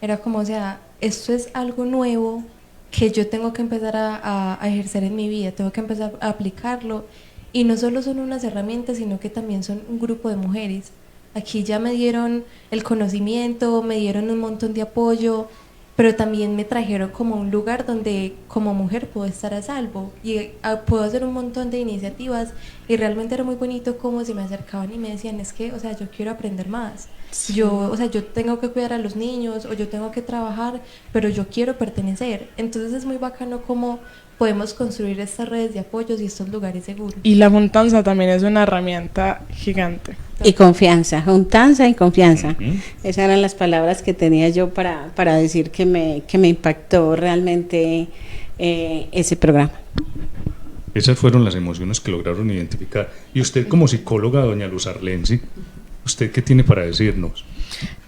Era como, o sea, esto es algo nuevo que yo tengo que empezar a ejercer en mi vida, tengo que empezar a aplicarlo. Y no solo son unas herramientas, sino que también son un grupo de mujeres. Aquí ya me dieron el conocimiento, me dieron un montón de apoyo, pero también me trajeron como un lugar donde como mujer puedo estar a salvo y puedo hacer un montón de iniciativas, y realmente era muy bonito cómo se me acercaban y me decían, es que, o sea, yo quiero aprender más. Sí. Yo tengo que cuidar a los niños o yo tengo que trabajar, pero yo quiero pertenecer. Entonces es muy bacano cómo podemos construir estas redes de apoyos y estos lugares seguros. Y la juntanza también es una herramienta gigante. Y confianza, juntanza y confianza. Esas eran las palabras que tenía yo para decir que me impactó realmente ese programa. Esas fueron las emociones que lograron identificar. Y usted como psicóloga, doña Luz Arlenzi, ¿usted qué tiene para decirnos?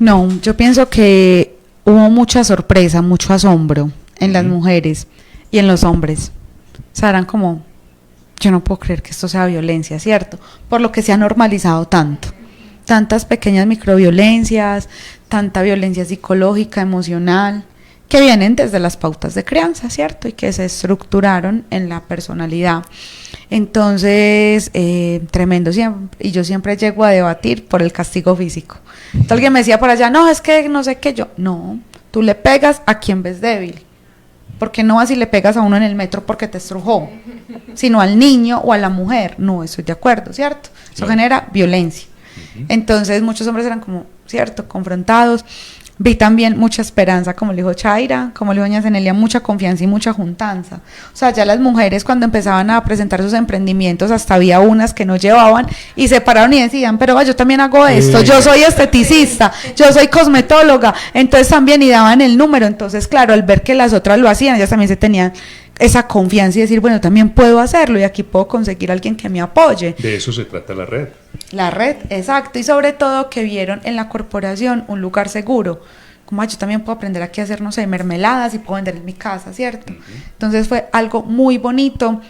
No, yo pienso que hubo mucha sorpresa, mucho asombro en las mujeres y en los hombres. O sea, eran como, yo no puedo creer que esto sea violencia, ¿cierto? Por lo que se ha normalizado tanto. Tantas pequeñas microviolencias, tanta violencia psicológica, emocional, que vienen desde las pautas de crianza, ¿cierto? Y que se estructuraron en la personalidad. Entonces, tremendo siempre. Y yo siempre llego a debatir por el castigo físico. Entonces, alguien me decía por allá, no, es que no sé qué, yo, no, tú le pegas a quien ves débil. Porque no vas y le pegas a uno en el metro porque te estrujó, sino al niño o a la mujer. No estoy de acuerdo, ¿cierto? Eso genera violencia. Entonces muchos hombres eran como, ¿cierto?, confrontados. Vi también mucha esperanza, como le dijo Chaira, como le dijo doña Zenelia, mucha confianza y mucha juntanza. O sea, ya las mujeres cuando empezaban a presentar sus emprendimientos, hasta había unas que no llevaban y se pararon y decían, pero yo también hago esto, yo soy esteticista, yo soy cosmetóloga, entonces también, y daban el número. Entonces, claro, al ver que las otras lo hacían, ellas también se tenían esa confianza y decir, bueno, también puedo hacerlo y aquí puedo conseguir a alguien que me apoye. De eso se trata la red. La red, exacto, y sobre todo que vieron en la corporación un lugar seguro, como yo también puedo aprender aquí a hacer, no sé, mermeladas y puedo vender en mi casa, ¿cierto? Entonces fue algo muy bonito.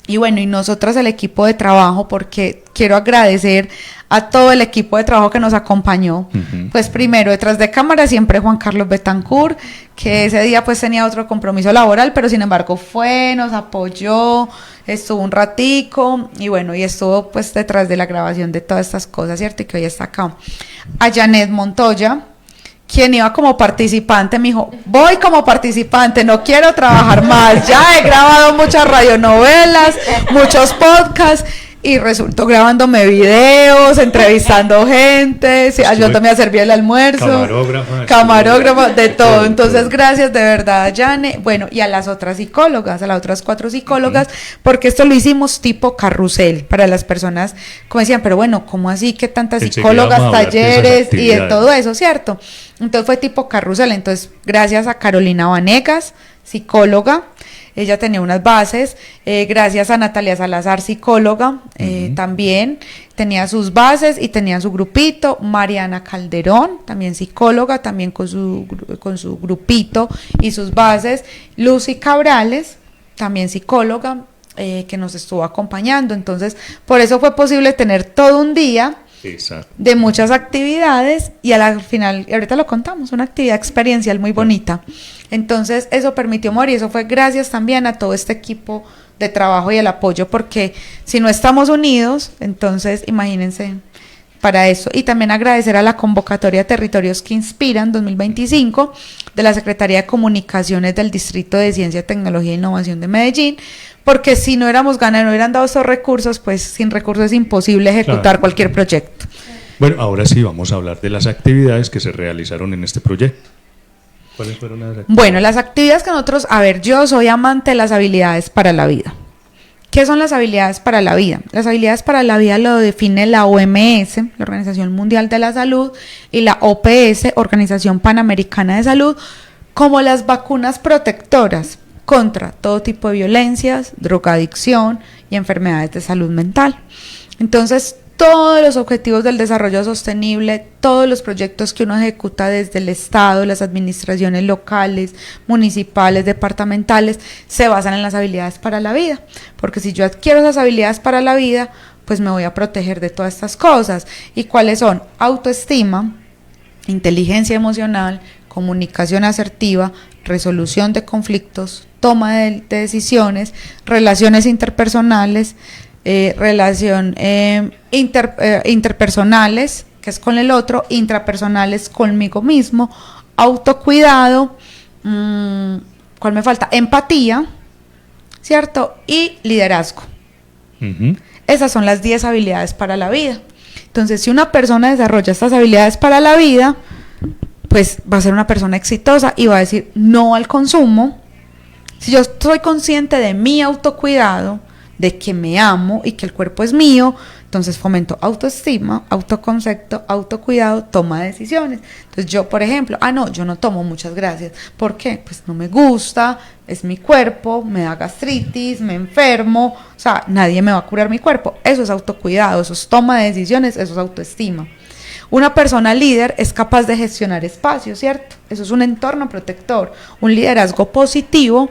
Y bueno, y nosotras el equipo de trabajo, porque quiero agradecer a todo el equipo de trabajo que nos acompañó. Pues primero, detrás de cámara, siempre Juan Carlos Betancourt, que ese día pues tenía otro compromiso laboral, pero sin embargo fue, nos apoyó, estuvo un ratico, y bueno, y estuvo pues detrás de la grabación de todas estas cosas, ¿cierto? Y que hoy está acá. A Janet Montoya, quien iba como participante, me dijo, voy como participante, no quiero trabajar más, ya he grabado muchas radionovelas, muchos podcasts, y resultó grabándome videos, entrevistando gente, sí, yo también servía el almuerzo, camarógrafa, de todo. Entonces gracias de verdad, Jane, bueno, y a las otras psicólogas, a las otras 4 psicólogas, porque esto lo hicimos tipo carrusel, para las personas, como decían, pero bueno, ¿cómo así que tantas psicólogas, talleres y de todo eso, cierto? Entonces fue tipo carrusel. Entonces gracias a Carolina Vanegas, psicóloga, ella tenía unas bases, gracias a Natalia Salazar, psicóloga, también tenía sus bases y tenía su grupito. Mariana Calderón, también psicóloga, también con su grupito y sus bases. Lucy Cabrales, también psicóloga, que nos estuvo acompañando. Entonces, por eso fue posible tener todo un día. Exacto. De muchas actividades y al final, y ahorita lo contamos, una actividad experiencial muy bonita. Entonces eso permitió morir, y eso fue gracias también a todo este equipo de trabajo y el apoyo, porque si no estamos unidos, entonces imagínense para eso. Y también agradecer a la convocatoria Territorios que Inspiran 2025 de la Secretaría de Comunicaciones del Distrito de Ciencia, Tecnología e Innovación de Medellín, porque si no éramos ganas, no hubieran dado estos recursos, pues sin recursos es imposible ejecutar cualquier proyecto. Bueno, ahora sí vamos a hablar de las actividades que se realizaron en este proyecto. ¿Cuáles fueron las actividades? Bueno, las actividades que nosotros, yo soy amante de las habilidades para la vida. ¿Qué son las habilidades para la vida? Las habilidades para la vida lo define la OMS, la Organización Mundial de la Salud, y la OPS, Organización Panamericana de Salud, como las vacunas protectoras contra todo tipo de violencias, drogadicción y enfermedades de salud mental. Entonces, todos los objetivos del desarrollo sostenible, todos los proyectos que uno ejecuta desde el Estado, las administraciones locales, municipales, departamentales, se basan en las habilidades para la vida. Porque si yo adquiero esas habilidades para la vida, pues me voy a proteger de todas estas cosas. ¿Y cuáles son? Autoestima, inteligencia emocional, comunicación asertiva, resolución de conflictos, toma de decisiones, relaciones interpersonales, interpersonales, que es con el otro, intrapersonales conmigo mismo, autocuidado, ¿cuál me falta? Empatía, ¿cierto? Y liderazgo. Esas son las 10 habilidades para la vida. Entonces, si una persona desarrolla estas habilidades para la vida, pues va a ser una persona exitosa y va a decir no al consumo. Si yo soy consciente de mi autocuidado, de que me amo y que el cuerpo es mío, entonces fomento autoestima, autoconcepto, autocuidado, toma de decisiones. Entonces yo, por ejemplo, yo no tomo, muchas gracias. ¿Por qué? Pues no me gusta, es mi cuerpo, me da gastritis, me enfermo, o sea, nadie me va a curar mi cuerpo. Eso es autocuidado, eso es toma de decisiones, eso es autoestima. Una persona líder es capaz de gestionar espacios, ¿cierto? Eso es un entorno protector. Un liderazgo positivo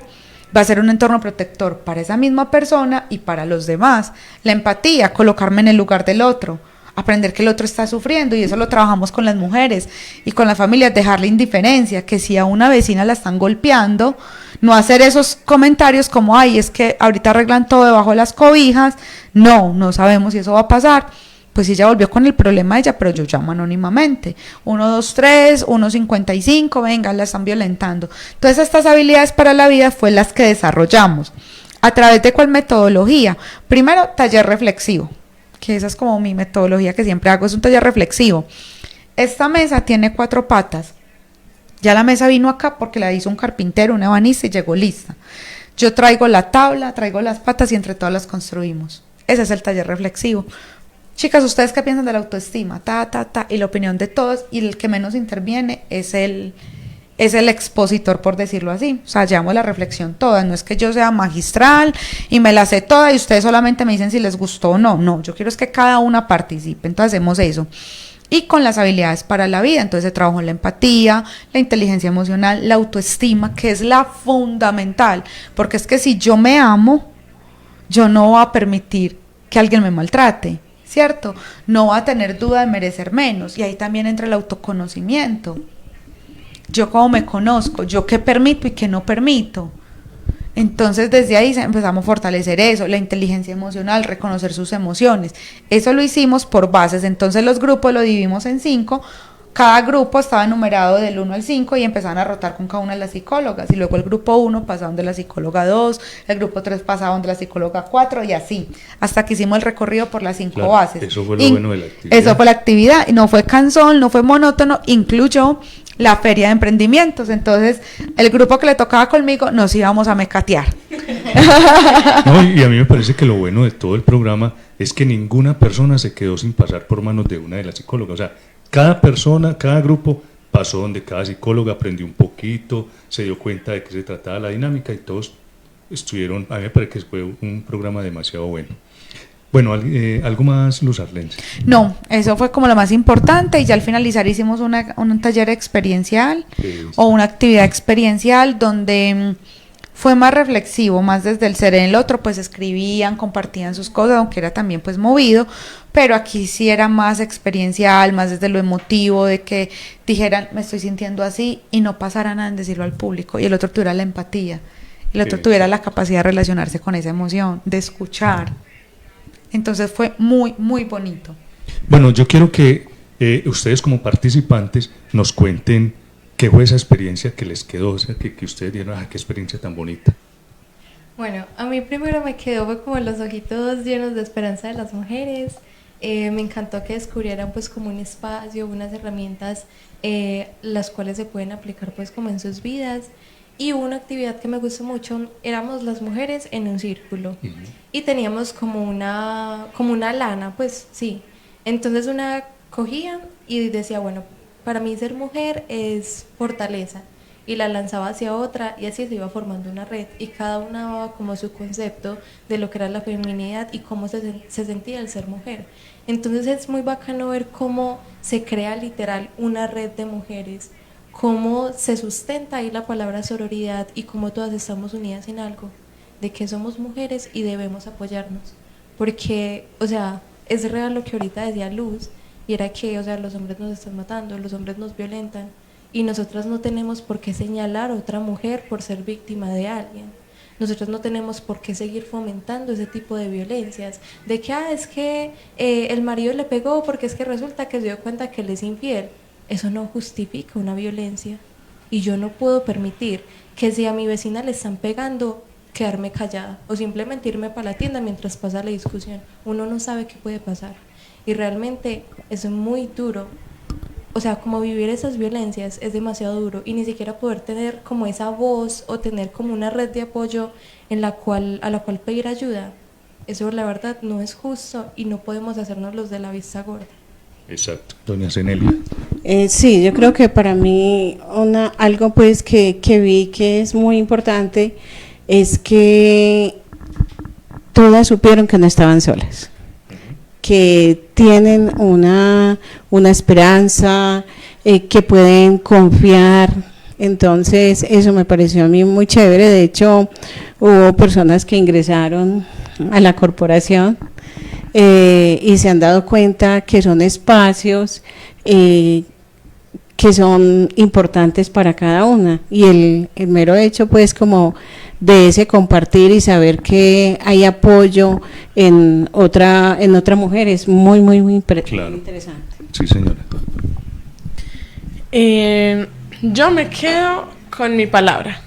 va a ser un entorno protector para esa misma persona y para los demás. La empatía, colocarme en el lugar del otro, aprender que el otro está sufriendo, y eso lo trabajamos con las mujeres y con las familias, dejarle indiferencia, que si a una vecina la están golpeando, no hacer esos comentarios como, es que ahorita arreglan todo debajo de las cobijas, no sabemos si eso va a pasar. pues si ella volvió con el problema de ella, pero yo llamo anónimamente, 123, 155, venga, la están violentando. Entonces estas habilidades para la vida fue las que desarrollamos. ¿A través de cuál metodología? Primero, taller reflexivo, que esa es como mi metodología que siempre hago, es un taller reflexivo. Esta mesa tiene 4 patas. Ya la mesa vino acá porque la hizo un carpintero, un ebanista y llegó lista. Yo traigo la tabla, traigo las patas y entre todas las construimos. Ese es el taller reflexivo. Chicas, ¿ustedes qué piensan de la autoestima? Y la opinión de todos, y el que menos interviene es el expositor, por decirlo así. O sea, llevamos la reflexión toda. No es que yo sea magistral y me la sé toda y ustedes solamente me dicen si les gustó o no. No, yo quiero es que cada una participe. Entonces hacemos eso. Y con las habilidades para la vida, entonces trabajo en la empatía, la inteligencia emocional, la autoestima, que es la fundamental, porque es que si yo me amo, yo no voy a permitir que alguien me maltrate, ¿cierto? No voy a tener duda de merecer menos, y ahí también entra el autoconocimiento. Yo cómo me conozco, yo qué permito y qué no permito. Entonces desde ahí empezamos a fortalecer eso, la inteligencia emocional, reconocer sus emociones. Eso lo hicimos por bases, entonces los grupos lo dividimos en 5, cada grupo estaba enumerado del 1 al 5 y empezaban a rotar con cada una de las psicólogas, y luego el grupo 1 pasaba donde la psicóloga 2, el grupo 3 pasaba donde la psicóloga 4 y así, hasta que hicimos el recorrido por las 5 bases. Eso fue lo bueno de la actividad. Eso fue la actividad, y no fue cansón, no fue monótono, incluyó la feria de emprendimientos. Entonces el grupo que le tocaba conmigo nos íbamos a mecatear. No, y a mí me parece que lo bueno de todo el programa es que ninguna persona se quedó sin pasar por manos de una de las psicólogas. O sea, cada persona, cada grupo pasó donde cada psicóloga aprendió un poquito, se dio cuenta de qué se trataba la dinámica y todos estuvieron. A mí me parece que fue un programa demasiado bueno. Bueno, ¿algo más, Luz Arlense? No, eso fue como lo más importante, y ya al finalizar hicimos un taller experiencial o una actividad experiencial donde fue más reflexivo, más desde el ser. En el otro pues escribían, compartían sus cosas, aunque era también pues movido, pero aquí sí era más experiencial, más desde lo emotivo, de que dijeran me estoy sintiendo así y no pasara nada en decirlo al público, y el otro tuviera la empatía, el otro tuviera la capacidad de relacionarse con esa emoción, de escuchar. Entonces fue muy, muy bonito. Bueno, yo quiero que ustedes como participantes nos cuenten qué fue esa experiencia que les quedó, o sea, que ustedes dijeron, qué experiencia tan bonita. Bueno, a mí primero me quedó fue como los ojitos llenos de esperanza de las mujeres. Me encantó que descubrieran pues como un espacio, unas herramientas las cuales se pueden aplicar pues como en sus vidas. Y una actividad que me gustó mucho, éramos las mujeres en un círculo y teníamos como una lana, pues sí. Entonces una cogía y decía, bueno, para mí ser mujer es fortaleza, y la lanzaba hacia otra y así se iba formando una red, y cada una daba como su concepto de lo que era la feminidad y cómo se sentía el ser mujer. Entonces es muy bacano ver cómo se crea literal una red de mujeres, cómo se sustenta ahí la palabra sororidad y cómo todas estamos unidas en algo, de que somos mujeres y debemos apoyarnos, porque, o sea, es real lo que ahorita decía Luz, y era que, o sea, los hombres nos están matando, los hombres nos violentan, y nosotras no tenemos por qué señalar a otra mujer por ser víctima de alguien. Nosotros no tenemos por qué seguir fomentando ese tipo de violencias, de que, es que el marido le pegó porque es que resulta que se dio cuenta que él es infiel. Eso no justifica una violencia, y yo no puedo permitir que si a mi vecina le están pegando, quedarme callada o simplemente irme para la tienda mientras pasa la discusión. Uno no sabe qué puede pasar, y realmente es muy duro. O sea, como vivir esas violencias es demasiado duro, y ni siquiera poder tener como esa voz o tener como una red de apoyo a la cual pedir ayuda. Eso la verdad no es justo, y no podemos hacernos los de la vista gorda. Exacto. Doña Zenelia. Sí, yo creo que para mí algo pues que vi que es muy importante es que todas supieron que no estaban solas, que tienen una esperanza, que pueden confiar. Entonces eso me pareció a mí muy chévere. De hecho, hubo personas que ingresaron a la corporación y se han dado cuenta que son espacios que son importantes para cada una, y el mero hecho pues como de ese compartir y saber que hay apoyo en otra mujer es muy Claro. interesante. Sí, señora. Yo me quedo con mi palabra.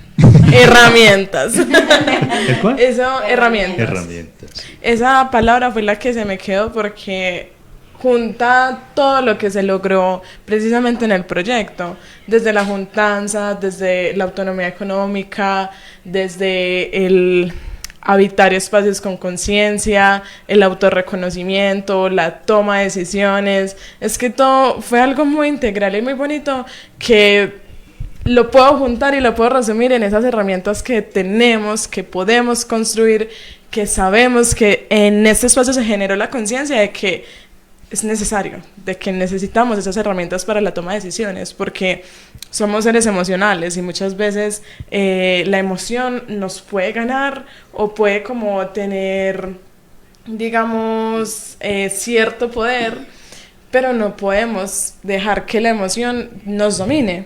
Herramientas. ¿El cuál? Eso, herramientas. Herramientas. Esa palabra fue la que se me quedó porque junta todo lo que se logró precisamente en el proyecto, desde la juntanza, desde la autonomía económica, desde el habitar espacios con conciencia, el autorreconocimiento, la toma de decisiones. Es que todo fue algo muy integral y muy bonito que lo puedo juntar y lo puedo resumir en esas herramientas que tenemos, que podemos construir, que sabemos que en este espacio se generó la conciencia de que es necesario, de que necesitamos esas herramientas para la toma de decisiones, porque somos seres emocionales y muchas veces la emoción nos puede ganar o puede como tener, digamos, cierto poder, pero no podemos dejar que la emoción nos domine.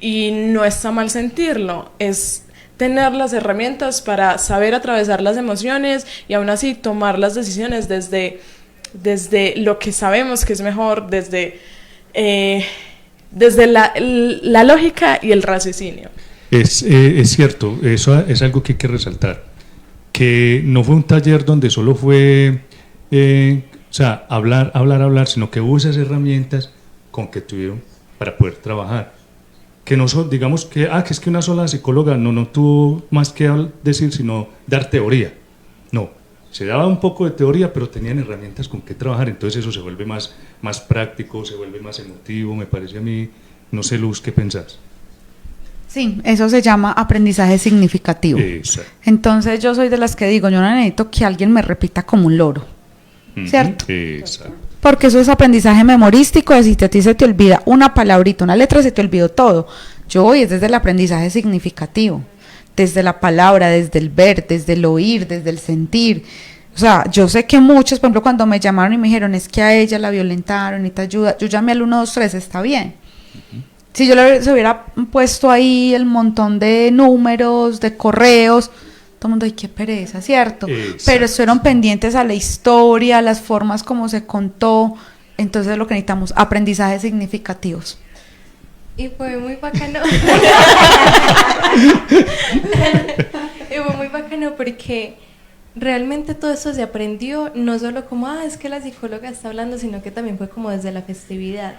Y no está mal sentirlo, es tener las herramientas para saber atravesar las emociones y aún así tomar las decisiones desde lo que sabemos que es mejor, desde la lógica y el raciocinio. Es cierto, eso es algo que hay que resaltar, que no fue un taller donde solo fue hablar, sino que hubo esas herramientas con que tuvieron para poder trabajar. Que no son, digamos que es que una sola psicóloga no tuvo más que decir sino dar teoría. No, se daba un poco de teoría, pero tenían herramientas con que trabajar, entonces eso se vuelve más práctico, se vuelve más emotivo, me parece a mí. No sé, Luz, ¿qué pensás? Sí, eso se llama aprendizaje significativo. Exacto. Entonces yo soy de las que digo, yo no necesito que alguien me repita como un loro, ¿cierto? Exacto. Porque eso es aprendizaje memorístico, de si a ti se te olvida una palabrita, una letra, se te olvidó todo. Yo voy desde el aprendizaje significativo, desde la palabra, desde el ver, desde el oír, desde el sentir. O sea, yo sé que muchos, por ejemplo, cuando me llamaron y me dijeron, es que a ella la violentaron, necesita ayuda, yo llamé al 123, está bien. Si yo se hubiera puesto ahí el montón de números, de correos, todo el mundo, ay, qué pereza, ¿cierto? Exacto. Pero estuvieron pendientes a la historia, a las formas como se contó. Entonces lo que necesitamos, aprendizajes significativos. Y fue muy bacano. Y fue muy bacano porque realmente todo eso se aprendió, no solo como, es que la psicóloga está hablando, sino que también fue como desde la festividad.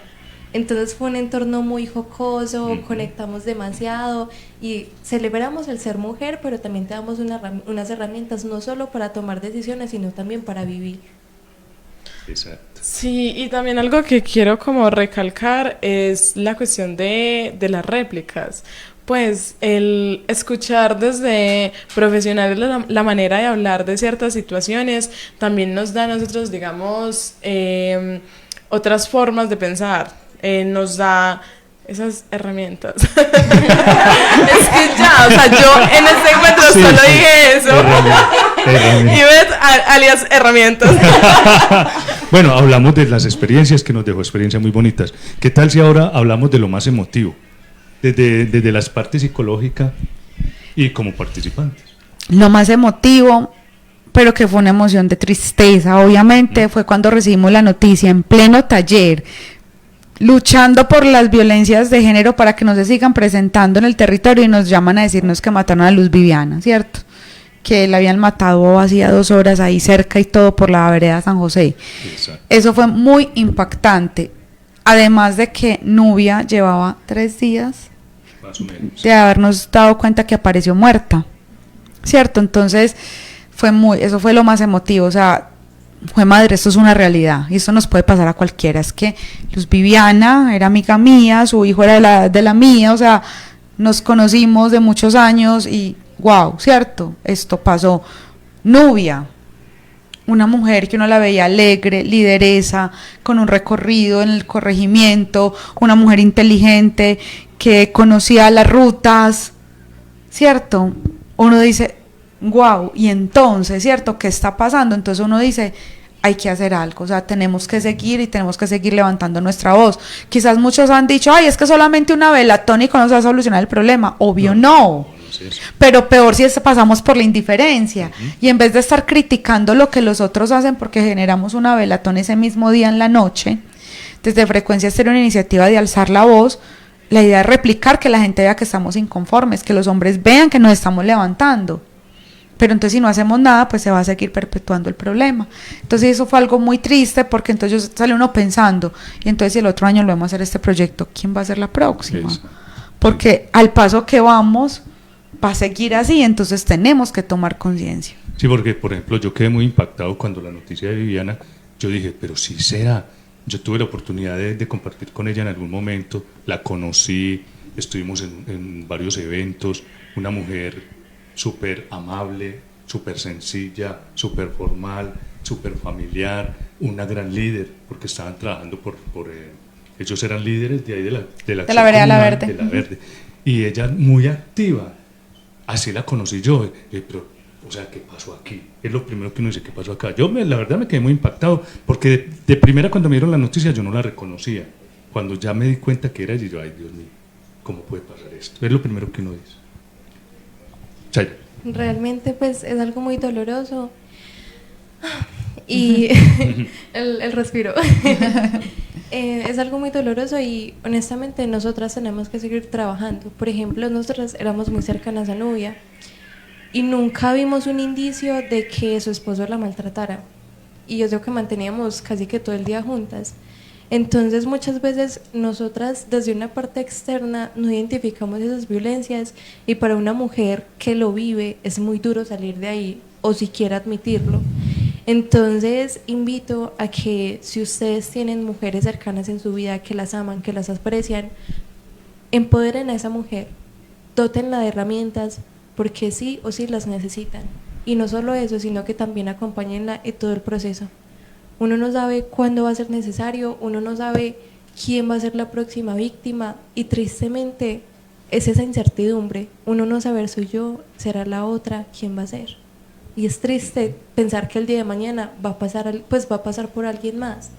Entonces fue un entorno muy jocoso, conectamos demasiado y celebramos el ser mujer, pero también te damos unas herramientas no solo para tomar decisiones, sino también para vivir. Exacto. Sí, y también algo que quiero como recalcar es la cuestión de las réplicas. Pues el escuchar desde profesionales la manera de hablar de ciertas situaciones también nos da a nosotros, digamos, otras formas de pensar. Nos da esas herramientas. Es que ya, o sea, yo en este encuentro solo dije eso. Y ves, alias herramientas. Bueno, hablamos de las experiencias que nos dejó, experiencias muy bonitas. ¿Qué tal si ahora hablamos de lo más emotivo? Desde las partes psicológicas y como participantes. Lo más emotivo, pero que fue una emoción de tristeza, obviamente, fue cuando recibimos la noticia en pleno taller, luchando por las violencias de género para que no se sigan presentando en el territorio, y nos llaman a decirnos que mataron a Luz Viviana, ¿cierto? Que la habían matado hacía 2 horas ahí cerca y todo por la vereda San José. Exacto. Eso fue muy impactante, además de que Nubia llevaba 3 días Más o menos. de habernos dado cuenta que apareció muerta, ¿cierto? Entonces eso fue lo más emotivo, o sea, fue madre, esto es una realidad y esto nos puede pasar a cualquiera. Es que Luz Viviana era amiga mía, su hijo era de la mía, o sea, nos conocimos de muchos años y wow, ¿cierto? Esto pasó. Nubia, una mujer que uno la veía alegre, lideresa, con un recorrido en el corregimiento, una mujer inteligente que conocía las rutas, ¿cierto? Uno dice, wow, y entonces, ¿cierto? ¿Qué está pasando? Entonces uno dice, hay que hacer algo, o sea, tenemos que seguir y tenemos que seguir levantando nuestra voz. Quizás muchos han dicho, ay, es que solamente una vela tónica no se va a solucionar el problema. Obvio no. Pero peor si pasamos por la indiferencia. Y en vez de estar criticando lo que los otros hacen porque generamos una velatón ese mismo día en la noche, desde Frecuencia Estéreo una iniciativa de alzar la voz. La idea es replicar, que la gente vea que estamos inconformes, que los hombres vean que nos estamos levantando. Pero entonces si no hacemos nada, pues se va a seguir perpetuando el problema. Entonces eso fue algo muy triste, porque entonces sale uno pensando, y entonces si el otro año lo vamos a hacer este proyecto, ¿quién va a ser la próxima? Porque al paso que vamos, va a seguir así, entonces tenemos que tomar conciencia. Sí, porque por ejemplo yo quedé muy impactado cuando la noticia de Viviana, yo dije, pero sí será. Yo tuve la oportunidad de compartir con ella en algún momento, la conocí, estuvimos en varios eventos, una mujer súper amable, súper sencilla, súper formal, súper familiar, una gran líder, porque estaban trabajando ellos eran líderes de ahí de la vereda La Verde. De La Verde. Y ella muy activa, así la conocí yo, pero, o sea, ¿qué pasó aquí? Es lo primero que uno dice, ¿qué pasó acá? La verdad me quedé muy impactado, porque de primera cuando me dieron la noticia yo no la reconocía. Cuando ya me di cuenta que era ella, yo, ay Dios mío, ¿cómo puede pasar esto? Es lo primero que uno dice. Chay. Realmente pues es algo muy doloroso y el respiro es algo muy doloroso y honestamente nosotras tenemos que seguir trabajando. Por ejemplo, nosotras éramos muy cercanas a Nubia y nunca vimos un indicio de que su esposo la maltratara, y yo creo que manteníamos casi que todo el día juntas. Entonces muchas veces nosotras desde una parte externa no identificamos esas violencias, y para una mujer que lo vive es muy duro salir de ahí o siquiera admitirlo. Entonces invito a que si ustedes tienen mujeres cercanas en su vida que las aman, que las aprecian, empoderen a esa mujer, dótenla de herramientas, porque sí o sí las necesitan. Y no solo eso, sino que también acompáñenla en todo el proceso. Uno no sabe cuándo va a ser necesario, uno no sabe quién va a ser la próxima víctima, y tristemente es esa incertidumbre. Uno no sabe, soy yo, será la otra, quién va a ser. Y es triste pensar que el día de mañana va a pasar por alguien más.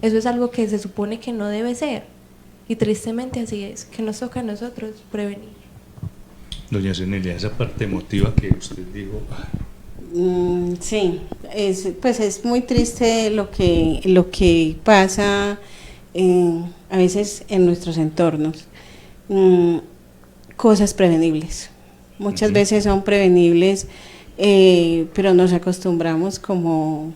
Eso es algo que se supone que no debe ser, y tristemente así es, que nos toca a nosotros prevenir. Doña Zenelia, esa parte emotiva que usted dijo... Sí, es muy triste lo que pasa a veces en nuestros entornos. Cosas prevenibles, muchas veces son prevenibles, pero nos acostumbramos como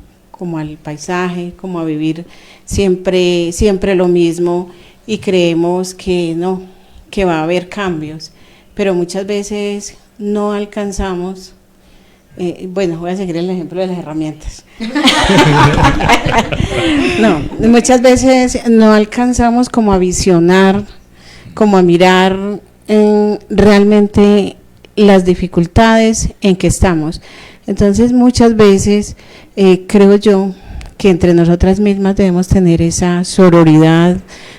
al paisaje, como a vivir siempre lo mismo, y creemos que no, que va a haber cambios, pero muchas veces no alcanzamos. Voy a seguir el ejemplo de las herramientas. No, muchas veces no alcanzamos como a visionar, como a mirar realmente las dificultades en que estamos. Entonces muchas veces creo yo que entre nosotras mismas debemos tener esa sororidad,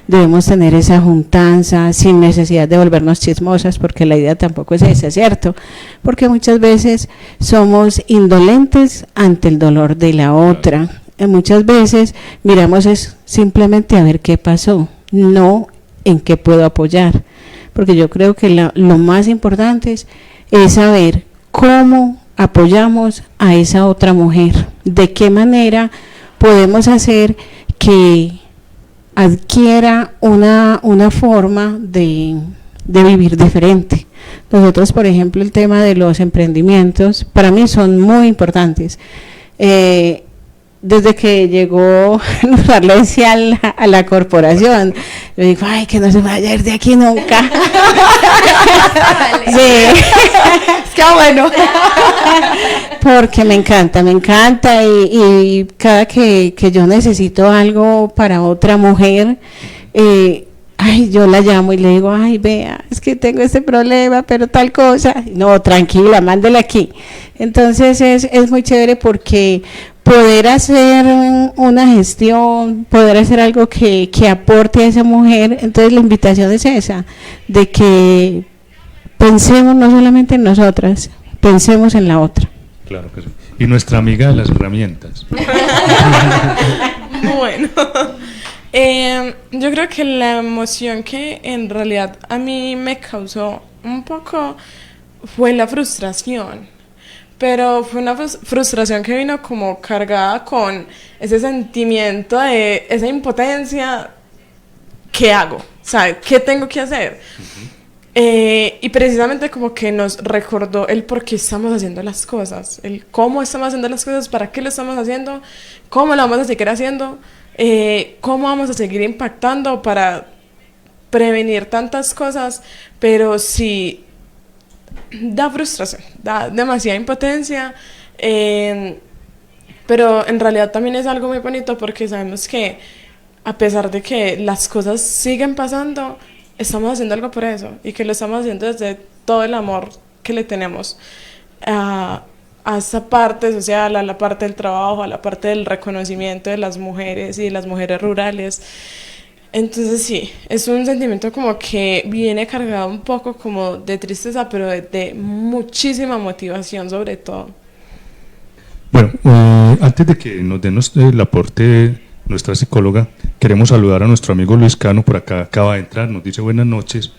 debemos tener esa juntanza sin necesidad de volvernos chismosas, porque la idea tampoco es esa, ¿cierto? Porque muchas veces somos indolentes ante el dolor de la otra. Muchas veces miramos simplemente a ver qué pasó, no en qué puedo apoyar, porque yo creo que lo más importante es saber cómo apoyamos a esa otra mujer, de qué manera podemos hacer que adquiera una forma de vivir diferente. Nosotros, por ejemplo, el tema de los emprendimientos, para mí son muy importantes. Desde que llegó Valencia a la corporación, yo digo, ay, que no se vaya a ir de aquí nunca. Sí. Es que bueno. Porque me encanta y cada que yo necesito algo para otra mujer, yo la llamo y le digo, ay, vea, es que tengo este problema, pero tal cosa. No, tranquila, mándela aquí. Entonces es muy chévere, porque poder hacer una gestión, poder hacer algo que aporte a esa mujer. Entonces la invitación es esa, de que pensemos no solamente en nosotras, pensemos en la otra. Claro que sí. Y nuestra amiga de las herramientas. Bueno, yo creo que la emoción que en realidad a mí me causó un poco fue la frustración, pero fue una frustración que vino como cargada con ese sentimiento de esa impotencia. ¿Qué hago? ¿Sabe? ¿Qué tengo que hacer? Y precisamente como que nos recordó el por qué estamos haciendo las cosas, el cómo estamos haciendo las cosas, para qué lo estamos haciendo, cómo lo vamos a seguir haciendo, cómo vamos a seguir impactando para prevenir tantas cosas, pero sí da frustración, da demasiada impotencia, pero en realidad también es algo muy bonito porque sabemos que a pesar de que las cosas siguen pasando, estamos haciendo algo por eso y que lo estamos haciendo desde todo el amor que le tenemos a esa parte social, a la parte del trabajo, a la parte del reconocimiento de las mujeres y de las mujeres rurales. Entonces sí, es un sentimiento como que viene cargado un poco como de tristeza, pero de muchísima motivación sobre todo. Bueno, antes de que nos den el aporte nuestra psicóloga, queremos saludar a nuestro amigo Luis Cano, por acá acaba de entrar, nos dice buenas noches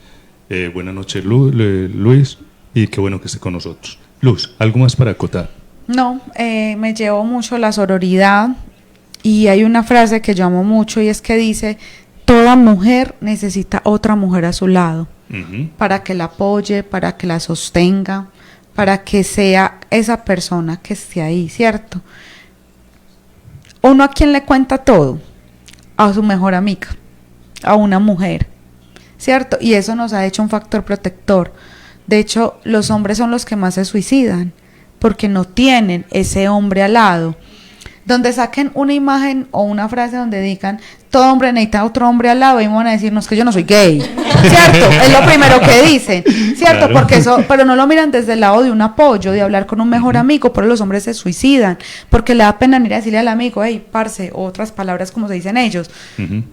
Luis, y qué bueno que esté con nosotros. Luz, ¿algo más para acotar? No, me llevo mucho la sororidad y hay una frase que yo amo mucho y es que dice, toda mujer necesita otra mujer a su lado para que la apoye, para que la sostenga, para que sea esa persona que esté ahí, ¿cierto? ¿Uno a quién le cuenta todo? A su mejor amiga, a una mujer, ¿cierto? Y eso nos ha hecho un factor protector. De hecho, los hombres son los que más se suicidan, porque no tienen ese hombre al lado. Donde saquen una imagen o una frase donde digan, todo hombre necesita otro hombre al lado, y van a decirnos que yo no soy gay, ¿cierto? Es lo primero que dicen, ¿cierto? Claro. Porque eso, pero no lo miran desde el lado de un apoyo, de hablar con un mejor amigo. Por eso los hombres se suicidan, porque le da pena ir a decirle al amigo, hey, parce, o otras palabras como se dicen ellos,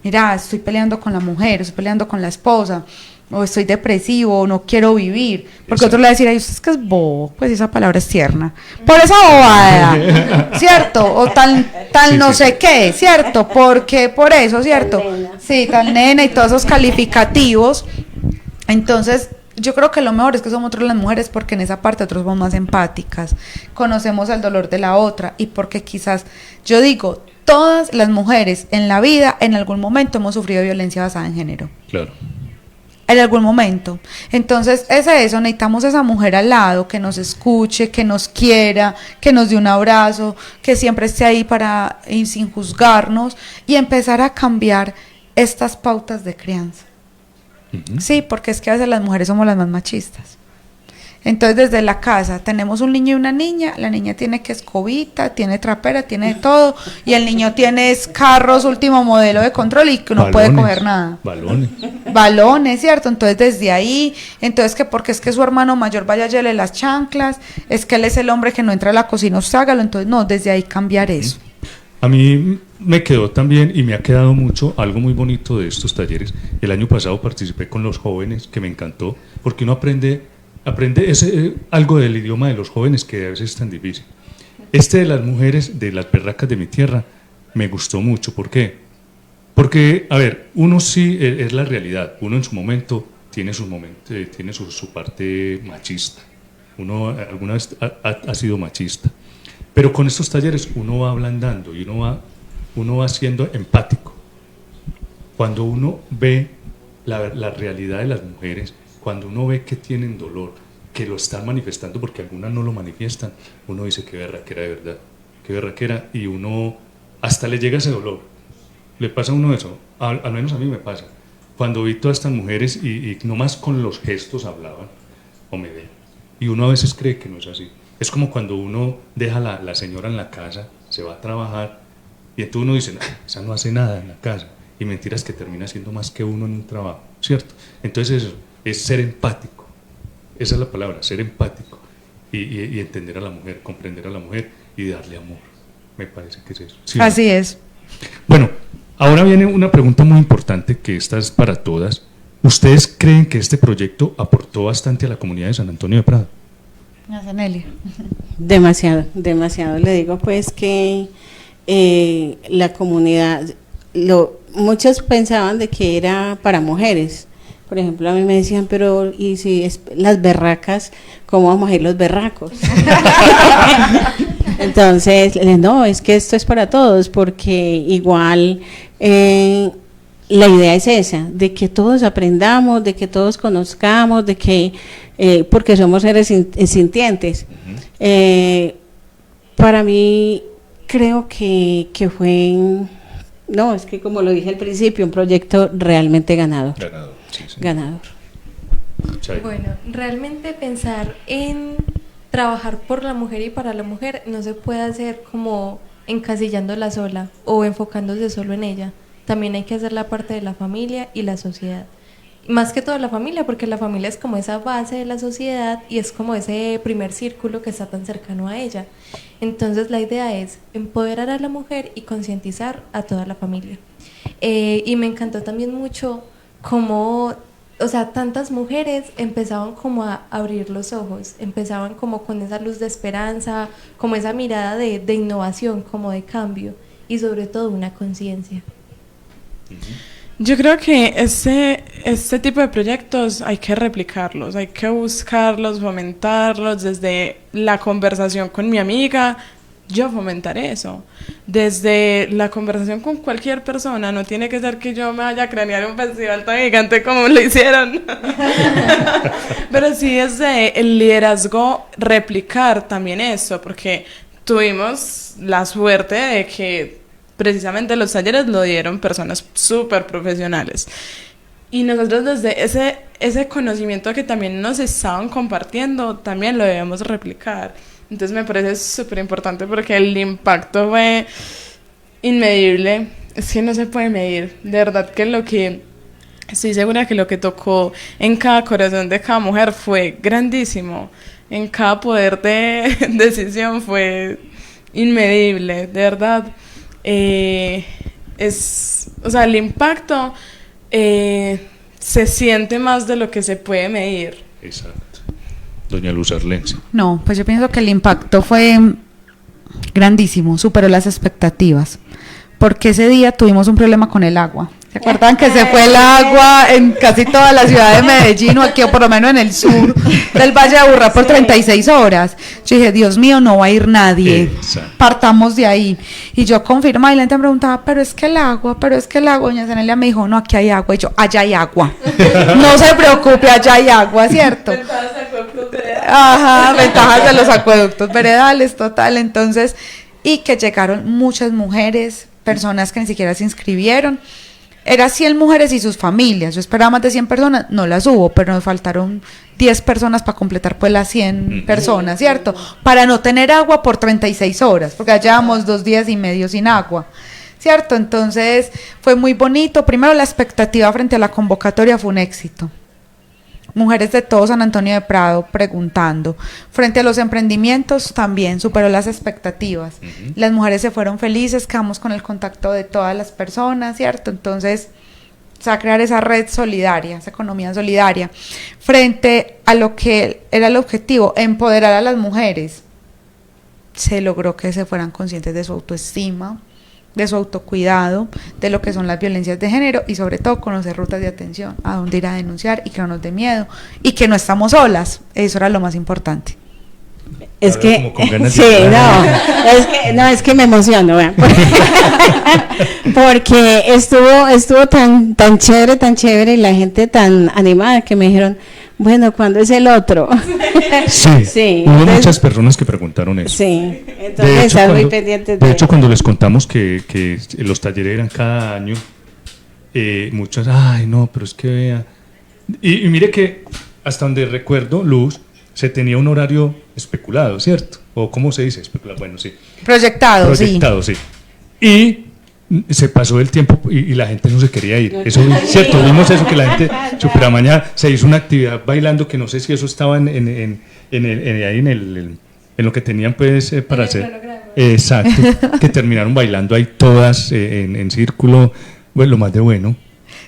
mira, estoy peleando con la mujer, estoy peleando con la esposa, o estoy depresivo, o no quiero vivir, porque otro le va a decir, ay, usted es que es bobo, pues esa palabra es tierna, por esa bobada, ¿cierto? O tal sí, no sé qué, ¿cierto? Porque por eso, ¿cierto? Sí, tal nena y todos esos calificativos. Entonces, yo creo que lo mejor es que somos otras las mujeres, porque en esa parte otros somos más empáticas, conocemos el dolor de la otra, y porque quizás, yo digo, todas las mujeres en la vida, en algún momento hemos sufrido violencia basada en género. Claro. En algún momento. Entonces es eso, necesitamos esa mujer al lado que nos escuche, que nos quiera, que nos dé un abrazo, que siempre esté ahí para y sin juzgarnos, y empezar a cambiar estas pautas de crianza. Sí, porque es que a veces las mujeres somos las más machistas. Entonces desde la casa tenemos un niño y una niña, la niña tiene que escobita, tiene trapera, tiene de todo, y el niño tiene carros último modelo de control y que no puede coger nada. Balones, ¿cierto? Entonces desde ahí, entonces que porque es que su hermano mayor vaya a llevarle las chanclas, es que él es el hombre que no entra a la cocina, usted hágalo. Entonces no, desde ahí cambiar eso. A mí me quedó también, y me ha quedado mucho, algo muy bonito de estos talleres. El año pasado participé con los jóvenes, que me encantó, porque uno aprende algo del idioma de los jóvenes que a veces es tan difícil. De las mujeres, de las berracas de mi tierra, me gustó mucho. ¿Por qué? Porque, a ver, uno sí es la realidad. Uno en su momento tiene su parte machista. Uno alguna vez ha sido machista. Pero con estos talleres uno va ablandando y uno va siendo empático. Cuando uno ve la realidad de las mujeres, cuando uno ve que tienen dolor, que lo están manifestando, porque algunas no lo manifiestan, uno dice, qué berraquera de verdad, qué berraquera, y uno hasta le llega ese dolor. ¿Le pasa a uno eso? Al menos a mí me pasa. Cuando vi todas estas mujeres y nomás con los gestos hablaban, o me ven, y uno a veces cree que no es así. Es como cuando uno deja a la señora en la casa, se va a trabajar, y entonces uno dice, esa no hace nada en la casa, y mentiras que termina haciendo más que uno en un trabajo, ¿cierto? Entonces eso es ser empático, esa es la palabra, ser empático, y entender a la mujer, comprender a la mujer y darle amor. Me parece que es eso. ¿Sí? Así es. Bueno, ahora viene una pregunta muy importante, que esta es para todas. ¿Ustedes creen que este proyecto aportó bastante a la comunidad de San Antonio de Prado? Nelia. Demasiado, demasiado. Le digo pues que la comunidad, muchos pensaban de que era para mujeres. Por ejemplo, a mí me decían, pero ¿y si es las berracas, cómo vamos a ir los berracos? Entonces, no, es que esto es para todos, porque igual la idea es esa, de que todos aprendamos, de que todos conozcamos, de que porque somos seres sintientes. Para mí creo que fue, no, es que como lo dije al principio, un proyecto realmente ganador. Ganador, sí, sí. Ganador. Chay. Bueno, realmente pensar en trabajar por la mujer y para la mujer no se puede hacer como encasillándola sola o enfocándose solo en ella. También hay que hacer la parte de la familia y la sociedad. Más que todo la familia, porque la familia es como esa base de la sociedad y es como ese primer círculo que está tan cercano a ella. Entonces la idea es empoderar a la mujer y concientizar a toda la familia. Y me encantó también mucho cómo, o sea, tantas mujeres empezaban como a abrir los ojos, empezaban como con esa luz de esperanza, como esa mirada de innovación, como de cambio y sobre todo una conciencia. Yo creo que este tipo de proyectos hay que replicarlos, hay que buscarlos, fomentarlos desde la conversación con mi amiga. Yo fomentaré eso. Desde la conversación con cualquier persona, no tiene que ser que yo me vaya a cranear un festival tan gigante como lo hicieron. Pero sí desde el liderazgo replicar también eso, porque tuvimos la suerte de que precisamente los talleres lo dieron personas súper profesionales. Y nosotros desde ese conocimiento que también nos estaban compartiendo, también lo debemos replicar. Entonces me parece súper importante porque el impacto fue inmedible. Es que no se puede medir. De verdad que estoy segura que lo que tocó en cada corazón de cada mujer fue grandísimo. En cada poder de decisión fue inmedible, de verdad. O sea, el impacto se siente más de lo que se puede medir. Exacto. Doña Luz Arlense. No, pues yo pienso que el impacto fue grandísimo, superó las expectativas, porque ese día tuvimos un problema con el agua. ¿Se acuerdan que se fue el agua en casi toda la ciudad de Medellín o aquí o por lo menos en el sur del Valle de Aburrá por 36 horas? Yo dije, Dios mío, no va a ir nadie. Exacto. Partamos de ahí. Y yo confirmaba y la gente me preguntaba, pero es que el agua. Doña Zenelia me dijo, no, aquí hay agua. Y yo, allá hay agua. No se preocupe, allá hay agua, ¿cierto? Ajá, ventajas de los acueductos veredales, total. Entonces, y que llegaron muchas mujeres, personas que ni siquiera se inscribieron. Era 100 mujeres y sus familias. Yo esperaba más de 100 personas, no las hubo, pero nos faltaron 10 personas para completar pues las 100 personas, ¿cierto? Para no tener agua por 36 horas, porque ya llevamos 2 días y medio sin agua, ¿cierto? Entonces fue muy bonito. Primero, la expectativa frente a la convocatoria fue un éxito. Mujeres de todo San Antonio de Prado preguntando. Frente a los emprendimientos también superó las expectativas. Las mujeres se fueron felices, quedamos con el contacto de todas las personas, ¿cierto? Entonces, o sea, crear esa red solidaria, esa economía solidaria. Frente a lo que era el objetivo, empoderar a las mujeres, se logró que se fueran conscientes de su autoestima, de su autocuidado, de lo que son las violencias de género y sobre todo conocer rutas de atención, a dónde ir a denunciar y que no nos dé miedo y que no estamos solas. Eso era lo más importante. Es que, sí, es que me emociono, vean. Porque estuvo tan chévere y la gente tan animada que me dijeron, bueno, ¿cuándo es el otro? Sí, hubo muchas personas que preguntaron eso. Sí, entonces están muy pendientes de hecho, cuando les contamos que los talleres eran cada año, muchas, ay, no, pero es que vea. Y mire que hasta donde recuerdo, Luz, se tenía un horario especulado, ¿cierto? ¿O cómo se dice? Especulado, bueno, sí. Proyectado, sí. Y se pasó el tiempo y la gente no se quería ir. Eso es cierto, vimos eso, que la gente super mañana se hizo una actividad bailando, que no sé si eso estaba en lo que tenían pues para hacer. Exacto, que terminaron bailando ahí todas en círculo, bueno, lo más de bueno.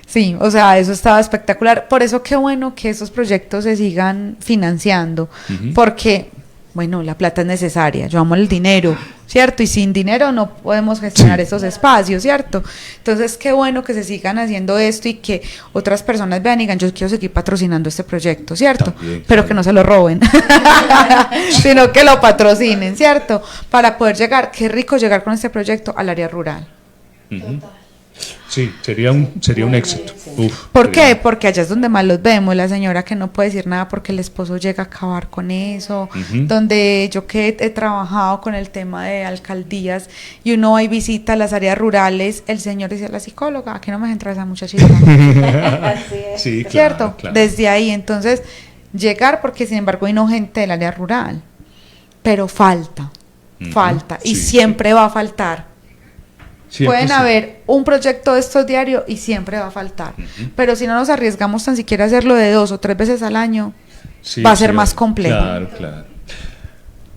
Sí, o sea, eso estaba espectacular. Por eso qué bueno que esos proyectos se sigan financiando, porque bueno, la plata es necesaria, yo amo el dinero, ¿cierto? Y sin dinero no podemos gestionar esos espacios, ¿cierto? Entonces, qué bueno que se sigan haciendo esto y que otras personas vean y digan, yo quiero seguir patrocinando este proyecto, ¿cierto? También, Pero claro. que no se lo roben, sino que lo patrocinen, ¿cierto? Para poder llegar, qué rico llegar con este proyecto al área rural. Ujú. Sí, sería un éxito. Uf, ¿Por sería- qué? Porque allá es donde más los vemos, la señora que no puede decir nada porque el esposo llega a acabar con eso, Ujú. donde yo que he trabajado con el tema de alcaldías y uno va y visita las áreas rurales, el señor dice, la psicóloga, ¿a qué no me entra esa muchachita? Así es. Sí, claro, ¿Cierto? claro. Desde ahí, entonces, llegar porque sin embargo hay no gente del área rural, pero falta, Ujú. falta, y Sí, siempre va a faltar. Siempre Pueden sí. haber un proyecto de estos diarios y siempre va a faltar. Ujú. Pero si no nos arriesgamos tan siquiera a hacerlo de 2 o 3 veces al año, Sí, va a ser sí, más complejo. Claro, claro.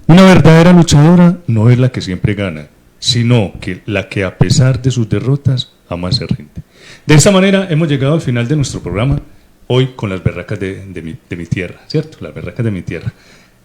Una verdadera luchadora no es la que siempre gana, sino que la que a pesar de sus derrotas jamás se rinde. De esta manera hemos llegado al final de nuestro programa, hoy con las berracas de mi tierra, ¿cierto? Las berracas de mi tierra.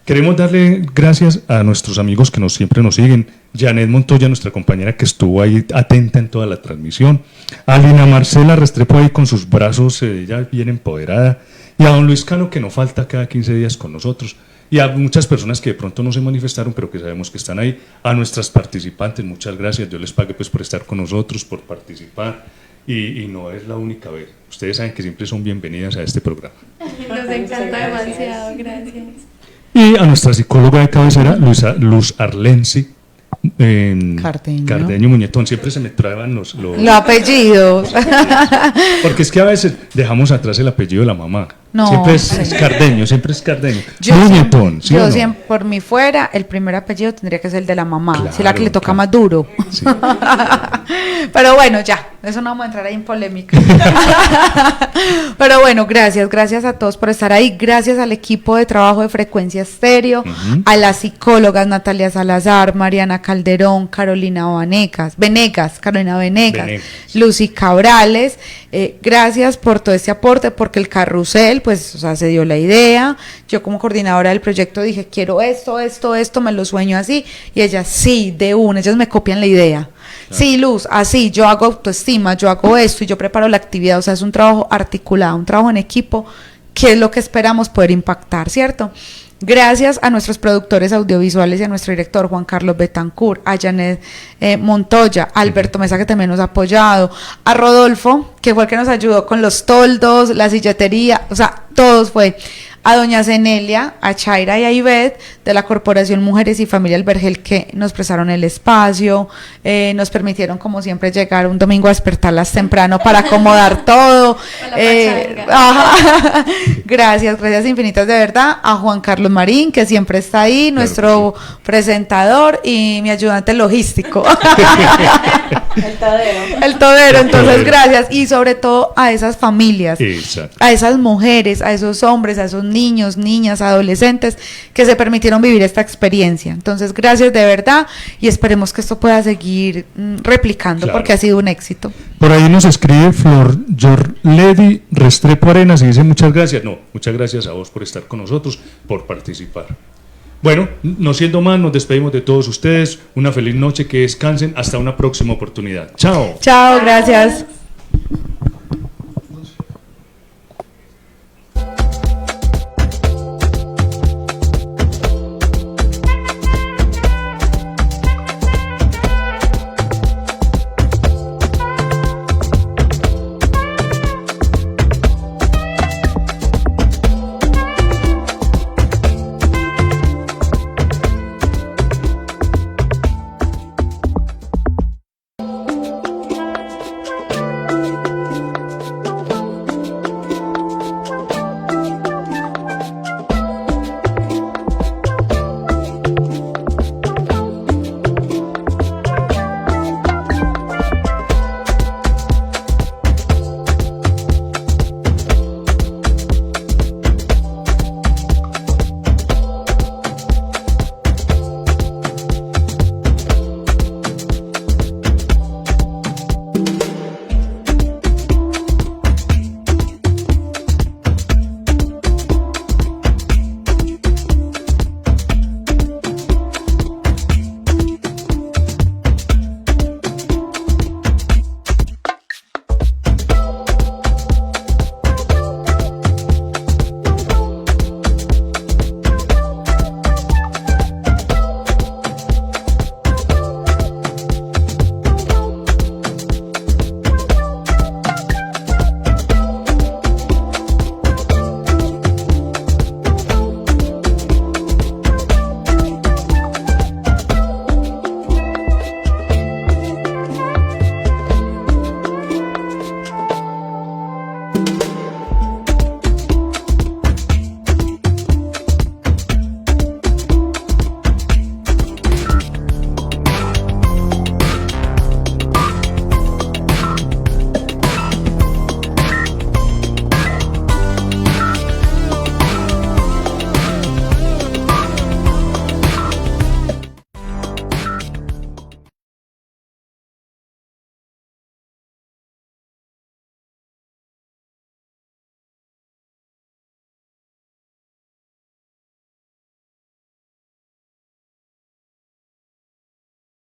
Queremos darle gracias a nuestros amigos que siempre nos siguen, Janet Montoya, nuestra compañera que estuvo ahí atenta en toda la transmisión, a Lina Marcela Restrepo ahí con sus brazos ya bien empoderada, y a don Luis Cano que nos falta cada 15 días con nosotros, y a muchas personas que de pronto no se manifestaron, pero que sabemos que están ahí, a nuestras participantes, muchas gracias, Dios les pague pues por estar con nosotros, por participar, y no es la única vez, ustedes saben que siempre son bienvenidas a este programa. Nos encanta demasiado, gracias. Y a nuestra psicóloga de cabecera, Luz Arlensi Cardeño. Muñetón. Siempre se me traban los Los apellidos. porque es que a veces dejamos atrás el apellido de la mamá. No, siempre es sí. Cardeño, siempre es Cardeño. Yo Muñetón, ¿sí o no? siempre, por mi fuera, el primer apellido tendría que ser el de la mamá, Claro, si es la que le toca claro. más duro. Sí. Pero bueno, ya, eso no vamos a entrar ahí en polémica. Pero bueno, gracias a todos por estar ahí, gracias al equipo de trabajo de Frecuencia Estéreo, Ujú. a las psicólogas Natalia Salazar, Mariana Calderón, Carolina Venegas, Venegas. Lucy Cabrales, gracias por todo este aporte, porque el carrusel, pues, o sea, se dio la idea, yo como coordinadora del proyecto dije, quiero esto, me lo sueño así, y ellas, sí, de una, ellas me copian la idea. Sí, Luz, así, yo hago autoestima, yo hago esto y yo preparo la actividad, o sea, es un trabajo articulado, un trabajo en equipo, que es lo que esperamos poder impactar, ¿cierto? Gracias a nuestros productores audiovisuales y a nuestro director Juan Carlos Betancourt, a Janet Montoya, a Alberto Mesa que también nos ha apoyado, a Rodolfo que fue el que nos ayudó con los toldos, la silletería, o sea, todos fue, a doña Zenelia, a Chaira y a Ivette de la Corporación Mujeres y Familia El Vergel que nos prestaron el espacio, nos permitieron como siempre llegar un domingo a despertarlas temprano para acomodar todo. Para la pachanga. Ajá. Gracias infinitas de verdad a Juan Carlos Marín que siempre está ahí, nuestro presentador y mi ayudante logístico. El todero. El todero, entonces todero. gracias y sobre todo a esas familias, Exacto. a esas mujeres, a esos hombres, a esos niños, niñas, adolescentes que se permitieron vivir esta experiencia. Entonces, gracias de verdad y esperemos que esto pueda seguir replicando Claro. porque ha sido un éxito. Por ahí nos escribe Flor Lady Restrepo Arenas y dice muchas gracias. No, muchas gracias a vos por estar con nosotros, por participar. Bueno, no siendo más, nos despedimos de todos ustedes. Una feliz noche, que descansen. Hasta una próxima oportunidad. Chao. Chao, gracias.